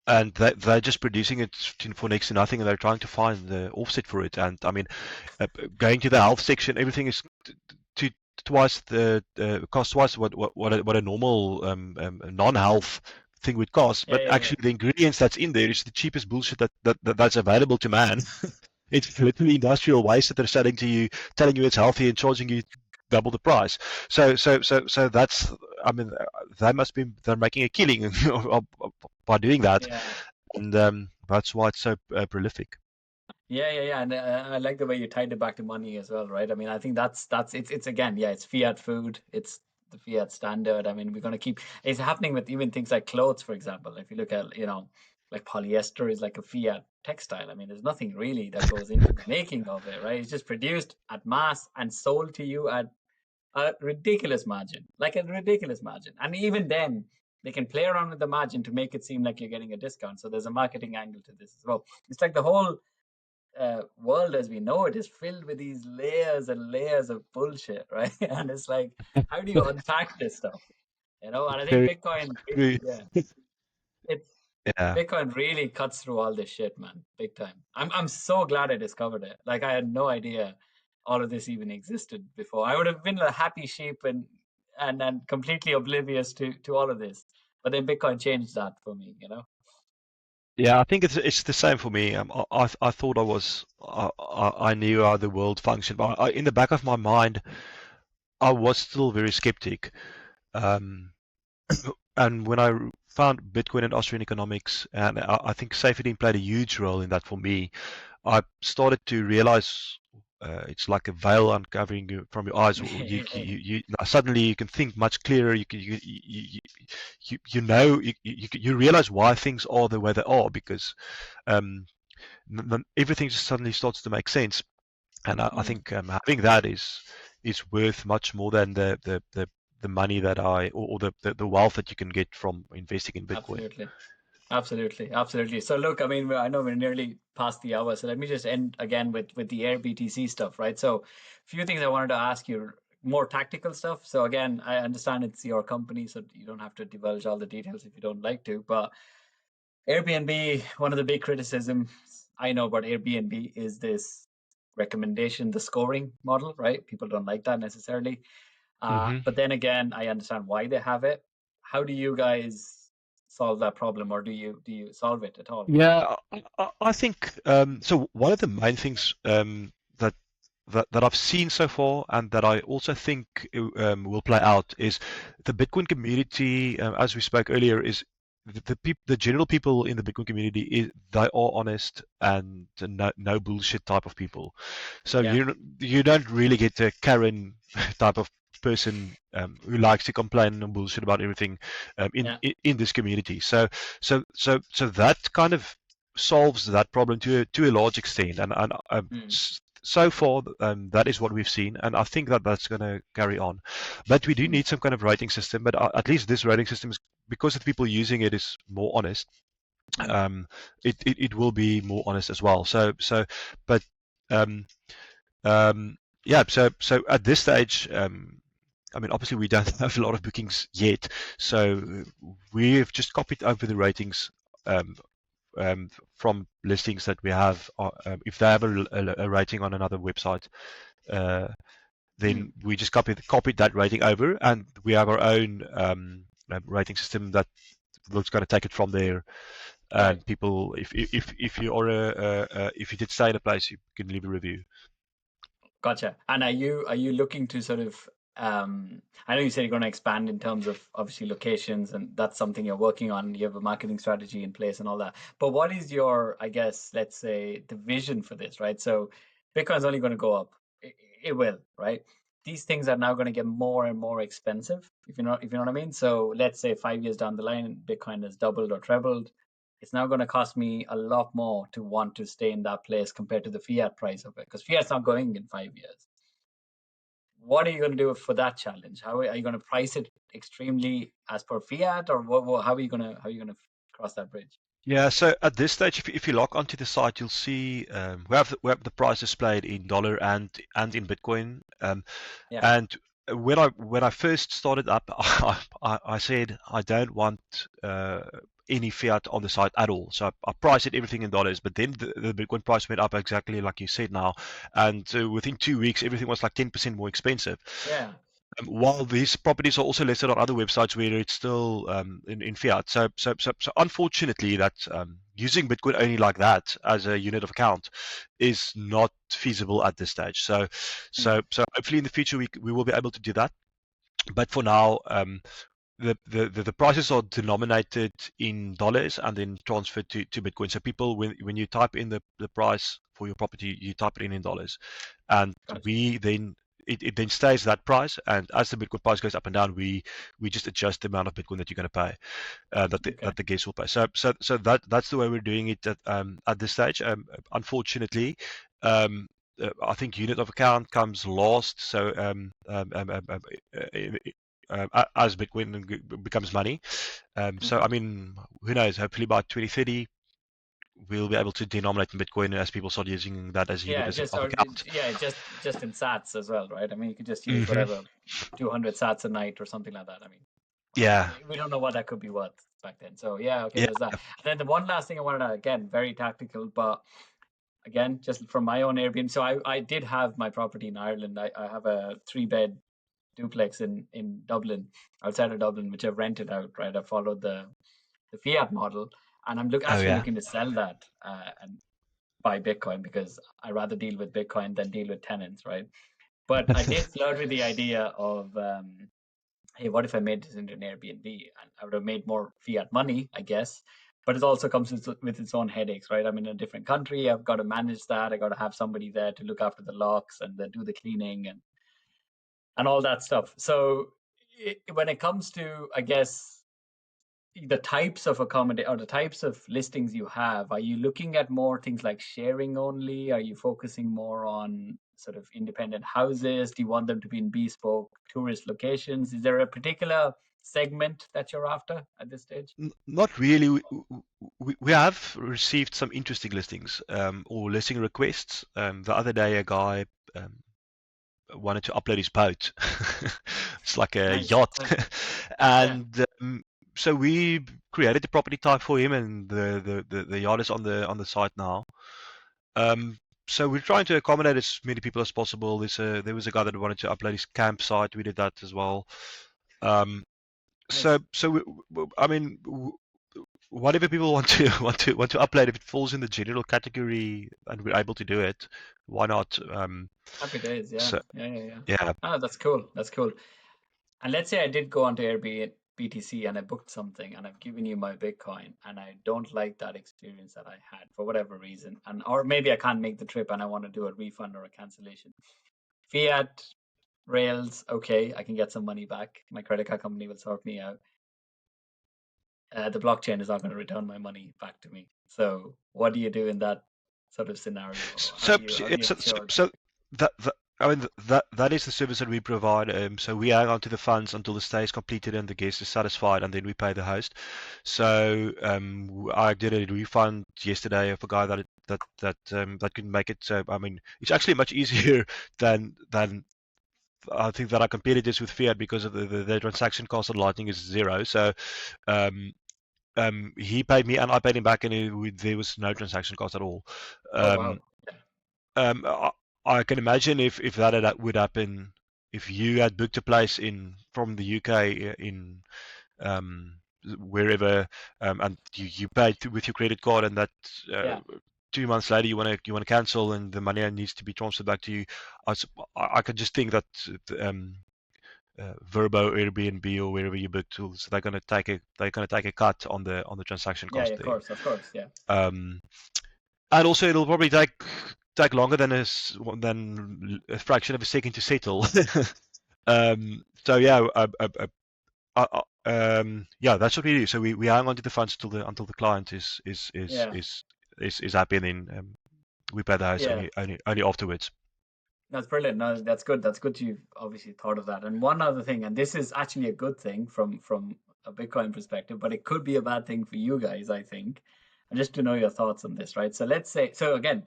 [SPEAKER 2] they're just producing it for next to nothing, and they're trying to find the offset for it. And I mean, going to the health section, everything is two twice the cost twice what a normal non-health thing would cost.
[SPEAKER 1] yeah,
[SPEAKER 2] But
[SPEAKER 1] yeah, yeah,
[SPEAKER 2] actually, the ingredients that's in there is the cheapest bullshit that's available to man. It's literally industrial waste that they're selling to you, telling you it's healthy and charging you double the price. So that's, I mean, they're making a killing by doing that,
[SPEAKER 1] yeah.
[SPEAKER 2] and that's why it's so prolific.
[SPEAKER 1] Yeah, yeah, yeah, and I like the way you tied it back to money as well, right? I mean, I think that's it's again, yeah, it's fiat food, it's the fiat standard. I mean, we're gonna keep it's happening with even things like clothes, for example. If you look at, like polyester is like a fiat textile. I mean, there's nothing really that goes into the making of it, right? It's just produced at mass and sold to you at a ridiculous margin, like a ridiculous margin. And even then, they can play around with the margin to make it seem like you're getting a discount. So there's a marketing angle to this as well. It's like the whole world as we know it is filled with these layers and layers of bullshit, right? And it's like, how do you unpack this stuff? And I think
[SPEAKER 2] Very
[SPEAKER 1] Bitcoin,
[SPEAKER 2] true.
[SPEAKER 1] yeah, it's
[SPEAKER 2] Yeah.
[SPEAKER 1] Bitcoin really cuts through all this shit, man, big time. I'm so glad I discovered it. Like I had no idea all of this even existed before. I would have been a happy sheep and completely oblivious to all of this. But then Bitcoin changed that for me.
[SPEAKER 2] Yeah, I think it's the same for me. I thought I knew how the world functioned, but in the back of my mind, I was still very skeptic. Um, and when I found Bitcoin and Austrian economics, and I think safety played a huge role in that for me, I started to realize it's like a veil uncovering from your eyes. Suddenly you can think much clearer. You realize why things are the way they are because um, everything just suddenly starts to make sense. And I
[SPEAKER 1] Mm,
[SPEAKER 2] think having that is worth much more than the money that or the wealth that you can get from investing in Bitcoin.
[SPEAKER 1] absolutely. Absolutely, absolutely. So look, I mean, I know we're nearly past the hour, so let me just end again with the AirBTC stuff, right? So, a few things I wanted to ask you, more tactical stuff. So again, I understand it's your company, so you don't have to divulge all the details if you don't like to. But Airbnb, one of the big criticisms I know about Airbnb is this recommendation, the scoring model, right? People don't like that necessarily.
[SPEAKER 2] Hmm.
[SPEAKER 1] But then again, I understand why they have it. How do you guys solve that problem, or do you solve it at all?
[SPEAKER 2] Yeah, I think so. One of the main things that that I've seen so far, and that I also think will play out, is the Bitcoin community. As we spoke earlier, is the general people in the Bitcoin community they are honest and no bullshit type of people. So
[SPEAKER 1] Yeah,
[SPEAKER 2] you don't really get a Karen type of person who likes to complain and bullshit about everything
[SPEAKER 1] yeah,
[SPEAKER 2] in this community. So that kind of solves that problem to a large extent,
[SPEAKER 1] mm,
[SPEAKER 2] so far that is what we've seen, and I think that that's going to carry on. But we do
[SPEAKER 1] mm,
[SPEAKER 2] need some kind of rating system. But at least this rating system is, because the people using it is more honest.
[SPEAKER 1] mm,
[SPEAKER 2] Um, it will be more honest as well. But um, yeah. So at this stage, I mean, obviously we don't have a lot of bookings yet, so we've just copied over the ratings um, from listings that we have. If they have a rating on another website, uh,
[SPEAKER 1] mm,
[SPEAKER 2] then we just copied that rating over, and we have our own rating system that looks going to take it from there.
[SPEAKER 1] right.
[SPEAKER 2] And people, if you are if you did stay in a place, you can leave a review.
[SPEAKER 1] Gotcha. And are you looking to sort of I know you said you're going to expand in terms of obviously locations, and that's something you're working on. You have a marketing strategy in place and all that. But what is your, I guess, let's say, the vision for this, right? So Bitcoin's only going to go up. It will, right? These things are now going to get more and more expensive, if you know what I mean. So let's say 5 years down the line, Bitcoin has doubled or trebled. It's now going to cost me a lot more to want to stay in that place compared to the fiat price of it, because fiat's not going in 5 years. What are you going to do for that challenge? How are you going to price it extremely as per fiat, or how are you going to cross that bridge?
[SPEAKER 2] Yeah, so at this stage, if you log onto the site, you'll see we have the price displayed in dollar and in Bitcoin.
[SPEAKER 1] Yeah.
[SPEAKER 2] And when I first started up, I said I don't want any fiat on the site at all. So I priced everything in dollars. But then the Bitcoin price went up exactly like you said now, and within 2 weeks, everything was like 10% more expensive.
[SPEAKER 1] Yeah.
[SPEAKER 2] While these properties are also listed on other websites where it's still in fiat. So unfortunately, that using Bitcoin only like that as a unit of account is not feasible at this stage.
[SPEAKER 1] Mm.
[SPEAKER 2] So hopefully in the future we will be able to do that. But for now, the prices are denominated in dollars and then transferred to Bitcoin. So people, when you type in the price for your property, you type it in dollars, and
[SPEAKER 1] Gotcha.
[SPEAKER 2] we then it then stays that price. And as the Bitcoin price goes up and down, we just adjust the amount of Bitcoin that you're going to pay,
[SPEAKER 1] Okay.
[SPEAKER 2] that the guests will pay. So that's the way we're doing it at this stage. Unfortunately. I think unit of account comes last. So as Bitcoin becomes money. So,
[SPEAKER 1] Hmm.
[SPEAKER 2] I mean, who knows? Hopefully by 2030, we'll be able to denominate in Bitcoin as people start using that as a unit
[SPEAKER 1] Yeah.
[SPEAKER 2] of account.
[SPEAKER 1] Yeah, just in Sats as well, right? I mean, you could just use
[SPEAKER 2] Hmm.
[SPEAKER 1] whatever 200 Sats a night or something like that. I mean,
[SPEAKER 2] Yeah,
[SPEAKER 1] we don't know what that could be worth back then. So yeah, okay,
[SPEAKER 2] yeah.
[SPEAKER 1] there's that. And then the one last thing I wanted to, again, very tactical, but again, just from my own Airbnb. So I did have my property in Ireland. I have a three-bed duplex in Dublin, outside of Dublin, which I've rented out, right? I followed the fiat model, and I'm
[SPEAKER 2] Oh,
[SPEAKER 1] actually
[SPEAKER 2] yeah.
[SPEAKER 1] looking to sell that and buy Bitcoin, because I rather deal with Bitcoin than deal with tenants, right? But I did flirt with the idea of hey, what if I made this into an Airbnb? And I would have made more fiat money, I guess. But it also comes with its own headaches, right? I'm in a different country. I've got to manage that. I got to have somebody there to look after the locks and then do the cleaning and all that stuff. So when it comes to, I guess, the types of accommodate or the types of listings you have, are you looking at more things like sharing only? Are you focusing more on sort of independent houses? Do you want them to be in bespoke tourist locations? Is there a particular segment that you're after at this stage?
[SPEAKER 2] Not really. we have received some interesting listings or listing requests. The other day, a guy wanted to upload his boat. It's like a
[SPEAKER 1] Nice.
[SPEAKER 2] yacht,
[SPEAKER 1] Yeah.
[SPEAKER 2] and so we created the property type for him, and the yacht is on the site now. Um, so we're trying to accommodate as many people as possible. There was a guy that wanted to upload his campsite. We did that as well. Um,
[SPEAKER 1] Nice.
[SPEAKER 2] I mean, whatever people want to want to upload, if it falls in the general category and we're able to do it, why not?
[SPEAKER 1] Happy days. Yeah.
[SPEAKER 2] So
[SPEAKER 1] Yeah. Yeah. Yeah.
[SPEAKER 2] yeah.
[SPEAKER 1] Oh, that's cool. That's cool. And let's say I did go onto AirBTC and I booked something and I've given you my Bitcoin and I don't like that experience that I had for whatever reason, and or maybe I can't make the trip and I want to do a refund or a cancellation. Fiat rails, okay, I can get some money back. My credit card company will sort me out. The blockchain is not going to return my money back to me. So what do you do in that sort of scenario?
[SPEAKER 2] So,
[SPEAKER 1] How
[SPEAKER 2] yeah,
[SPEAKER 1] do you ensure?
[SPEAKER 2] that I mean that is the service that we provide. So we hang on to the funds until the stay is completed and the guest is satisfied, and then we pay the host. So I did a refund yesterday of a guy that couldn't make it. So I mean, it's actually much easier than I think that I compared this with fiat because of the transaction cost on Lightning is zero. So um, he paid me and I paid him back, and there was no transaction cost at all.
[SPEAKER 1] Oh
[SPEAKER 2] Um,
[SPEAKER 1] wow. Yeah.
[SPEAKER 2] I can imagine if that would happen if you had booked a place from the UK in um, wherever, and you paid with your credit card, and that uh,
[SPEAKER 1] Yeah.
[SPEAKER 2] 2 months later you want to cancel and the money needs to be transferred back to you. I could just think that um, Verbo, Airbnb, or wherever you book tools, they're gonna take a cut on the transaction
[SPEAKER 1] Yeah.
[SPEAKER 2] cost
[SPEAKER 1] Of
[SPEAKER 2] there.
[SPEAKER 1] course. Of course. Yeah.
[SPEAKER 2] Um, and also, it'll probably take longer than a fraction of a second to settle. So yeah, yeah, that's what we do. So we hang on to the funds until the client
[SPEAKER 1] Yeah.
[SPEAKER 2] is happy, and then we pay the house
[SPEAKER 1] Yeah.
[SPEAKER 2] only afterwards.
[SPEAKER 1] That's brilliant. No, that's good. That's good you've obviously thought of that. And one other thing, and this is actually a good thing from a Bitcoin perspective, but it could be a bad thing for you guys, I think. And just to know your thoughts on this, right? So let's say, so again,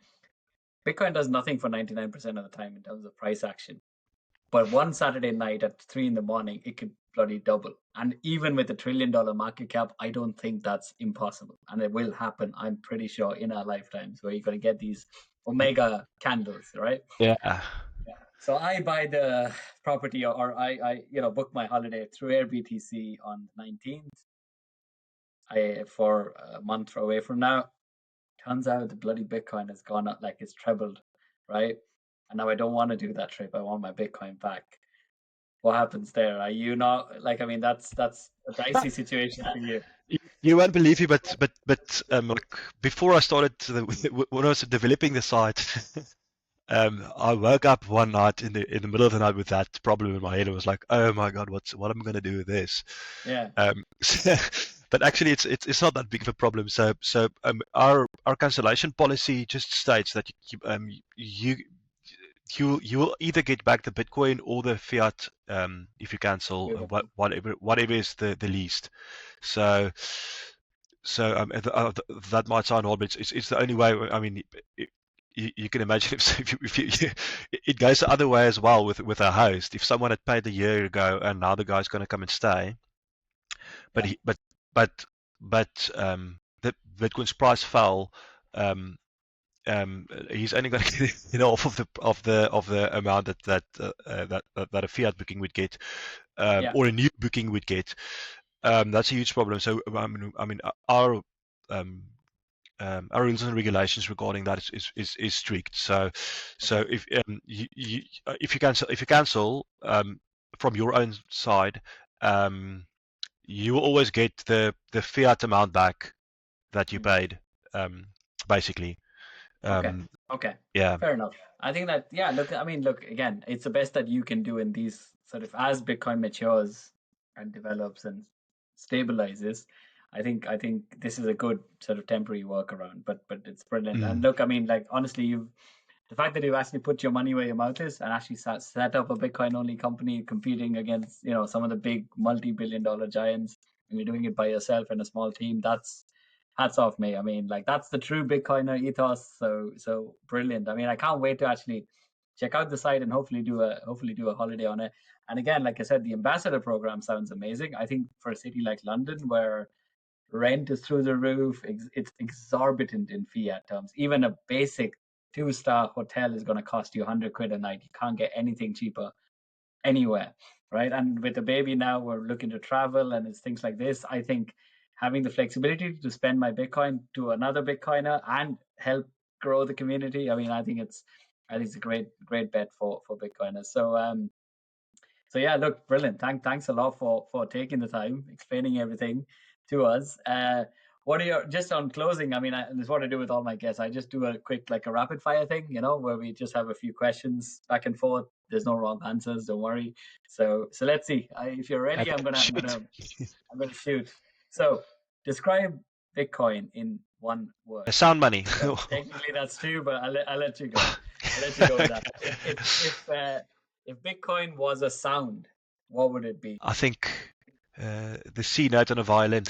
[SPEAKER 1] Bitcoin does nothing for 99% of the time in terms of price action. But one Saturday night at 3 in the morning, it could bloody double. And even with a $1 trillion market cap, I don't think that's impossible. And it will happen, I'm pretty sure, in our lifetimes where you're going to get these omega candles, right?
[SPEAKER 2] Yeah.
[SPEAKER 1] Yeah. So I buy the property, or I book my holiday through AirBTC on the 19th. For a month away from now. Turns out the bloody Bitcoin has gone up, like it's trebled, right? And now I don't want to do that trip. I want my Bitcoin back. What happens there? Are you not like? I mean, that's a dicey situation for you.
[SPEAKER 2] You won't believe me, but like before I started when I was developing the site, I woke up one night in the middle of the night with that problem in my head. I was like, oh my God, what am I gonna do with this?
[SPEAKER 1] Yeah.
[SPEAKER 2] But actually, it's not that big of a problem. Our cancellation policy just states that you will either get back the Bitcoin or the fiat if you cancel
[SPEAKER 1] Beautiful.
[SPEAKER 2] whatever is the least. So that might sound odd, but it's the only way. I mean, you can imagine if it goes the other way as well with our host. If someone had paid a year ago and now the guy's going to come and stay, but
[SPEAKER 1] Yeah.
[SPEAKER 2] he but the Bitcoin's price fell. Um, he's only going to get half of the amount that a fiat booking would get,
[SPEAKER 1] Yeah.
[SPEAKER 2] or a new booking would get. That's a huge problem. So I mean um, our rules and regulations regarding that is strict. So
[SPEAKER 1] Okay.
[SPEAKER 2] if you cancel from your own side, um, you will always get the fiat amount back that you
[SPEAKER 1] Mm.
[SPEAKER 2] paid, basically.
[SPEAKER 1] Okay.
[SPEAKER 2] Um,
[SPEAKER 1] Okay.
[SPEAKER 2] yeah.
[SPEAKER 1] Fair enough. I think that, yeah, look, I mean, look, again, it's the best that you can do in these sort of, as Bitcoin matures and develops and stabilizes. I think this is a good sort of temporary workaround, but it's brilliant. And
[SPEAKER 2] Mm.
[SPEAKER 1] look, I mean, like honestly, the fact that you've actually put your money where your mouth is and actually set up a Bitcoin only company competing against, some of the big multi-billion dollar giants, and you're doing it by yourself and a small team, that's hats off, mate. I mean, like that's the true Bitcoiner ethos. So brilliant. I mean, I can't wait to actually check out the site and hopefully do a holiday on it. And again, like I said, the ambassador program sounds amazing. I think for a city like London, where rent is through the roof, it's exorbitant in fiat terms. Even a basic 2-star hotel is going to cost you 100 quid a night. You can't get anything cheaper anywhere, right? And with the baby now, we're looking to travel and it's things like this. I think having the flexibility to spend my Bitcoin to another Bitcoiner and help grow the community. I mean, I think it's a great bet for Bitcoiners. So yeah, look, brilliant. Thanks a lot for taking the time, explaining everything to us. What are your, just on closing? I mean, this is what I do with all my guests. I just do a quick, like a rapid fire thing, where we just have a few questions back and forth. There's no wrong answers, don't worry. So let's see. If you're ready, I'm gonna shoot. So describe Bitcoin in one word.
[SPEAKER 2] Sound money.
[SPEAKER 1] Well, technically that's two, but I'll let you go. I'll let you go with that. If Bitcoin was a sound, what would it be?
[SPEAKER 2] I think the C note on a violin.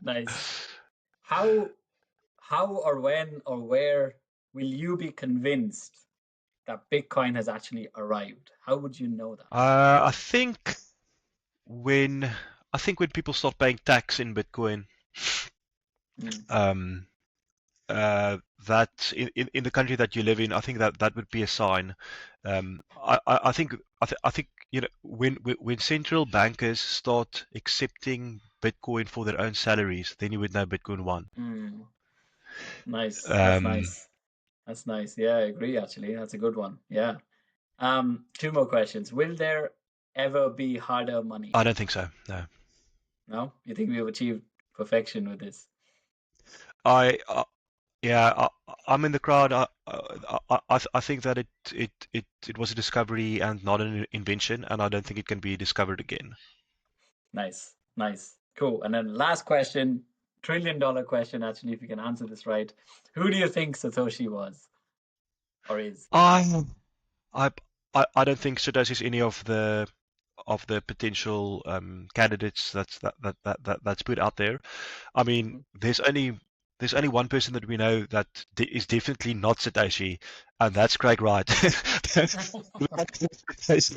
[SPEAKER 1] Nice. How or when or where will you be convinced that Bitcoin has actually arrived? How would you know that?
[SPEAKER 2] I think when people start paying tax in Bitcoin, that in the country that you live in, I think that would be a sign. I think when central bankers start accepting Bitcoin for their own salaries, then you would know Bitcoin won.
[SPEAKER 1] Nice. That's nice. That's nice. Yeah, I agree. Actually, that's a good one. Yeah. Two more questions. Will there ever be harder money?
[SPEAKER 2] I don't think so. No.
[SPEAKER 1] No? You think we've achieved perfection with this?
[SPEAKER 2] Yeah, I'm in the crowd. I think that it was a discovery and not an invention, and I don't think it can be discovered again.
[SPEAKER 1] Nice. Cool. And then last question, $1 trillion question, actually, if you can answer this right. Who do you think Satoshi was or is?
[SPEAKER 2] I don't think Satoshi is any of the potential candidates that's put out there. I mean, there's only one person that we know that is definitely not Satoshi, and that's Craig Wright.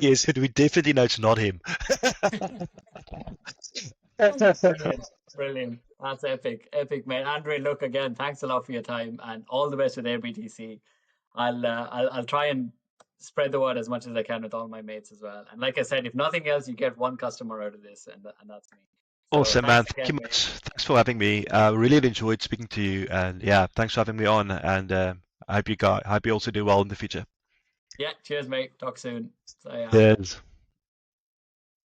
[SPEAKER 2] Yes, we definitely know it's not him.
[SPEAKER 1] Brilliant. That's epic, man. Andre, look, again, thanks a lot for your time and all the best with AirBTC. I'll try and spread the word as much as I can with all my mates as well. And like I said, if nothing else, you get one customer out of this, and that's me. So
[SPEAKER 2] Awesome, man.
[SPEAKER 1] thanks
[SPEAKER 2] Thank you
[SPEAKER 1] again,
[SPEAKER 2] much. Thanks for having me. Really enjoyed speaking to you, and yeah, thanks for having me on. And I hope you also do well in the future.
[SPEAKER 1] Yeah, cheers, mate. Talk soon.
[SPEAKER 2] Cheers.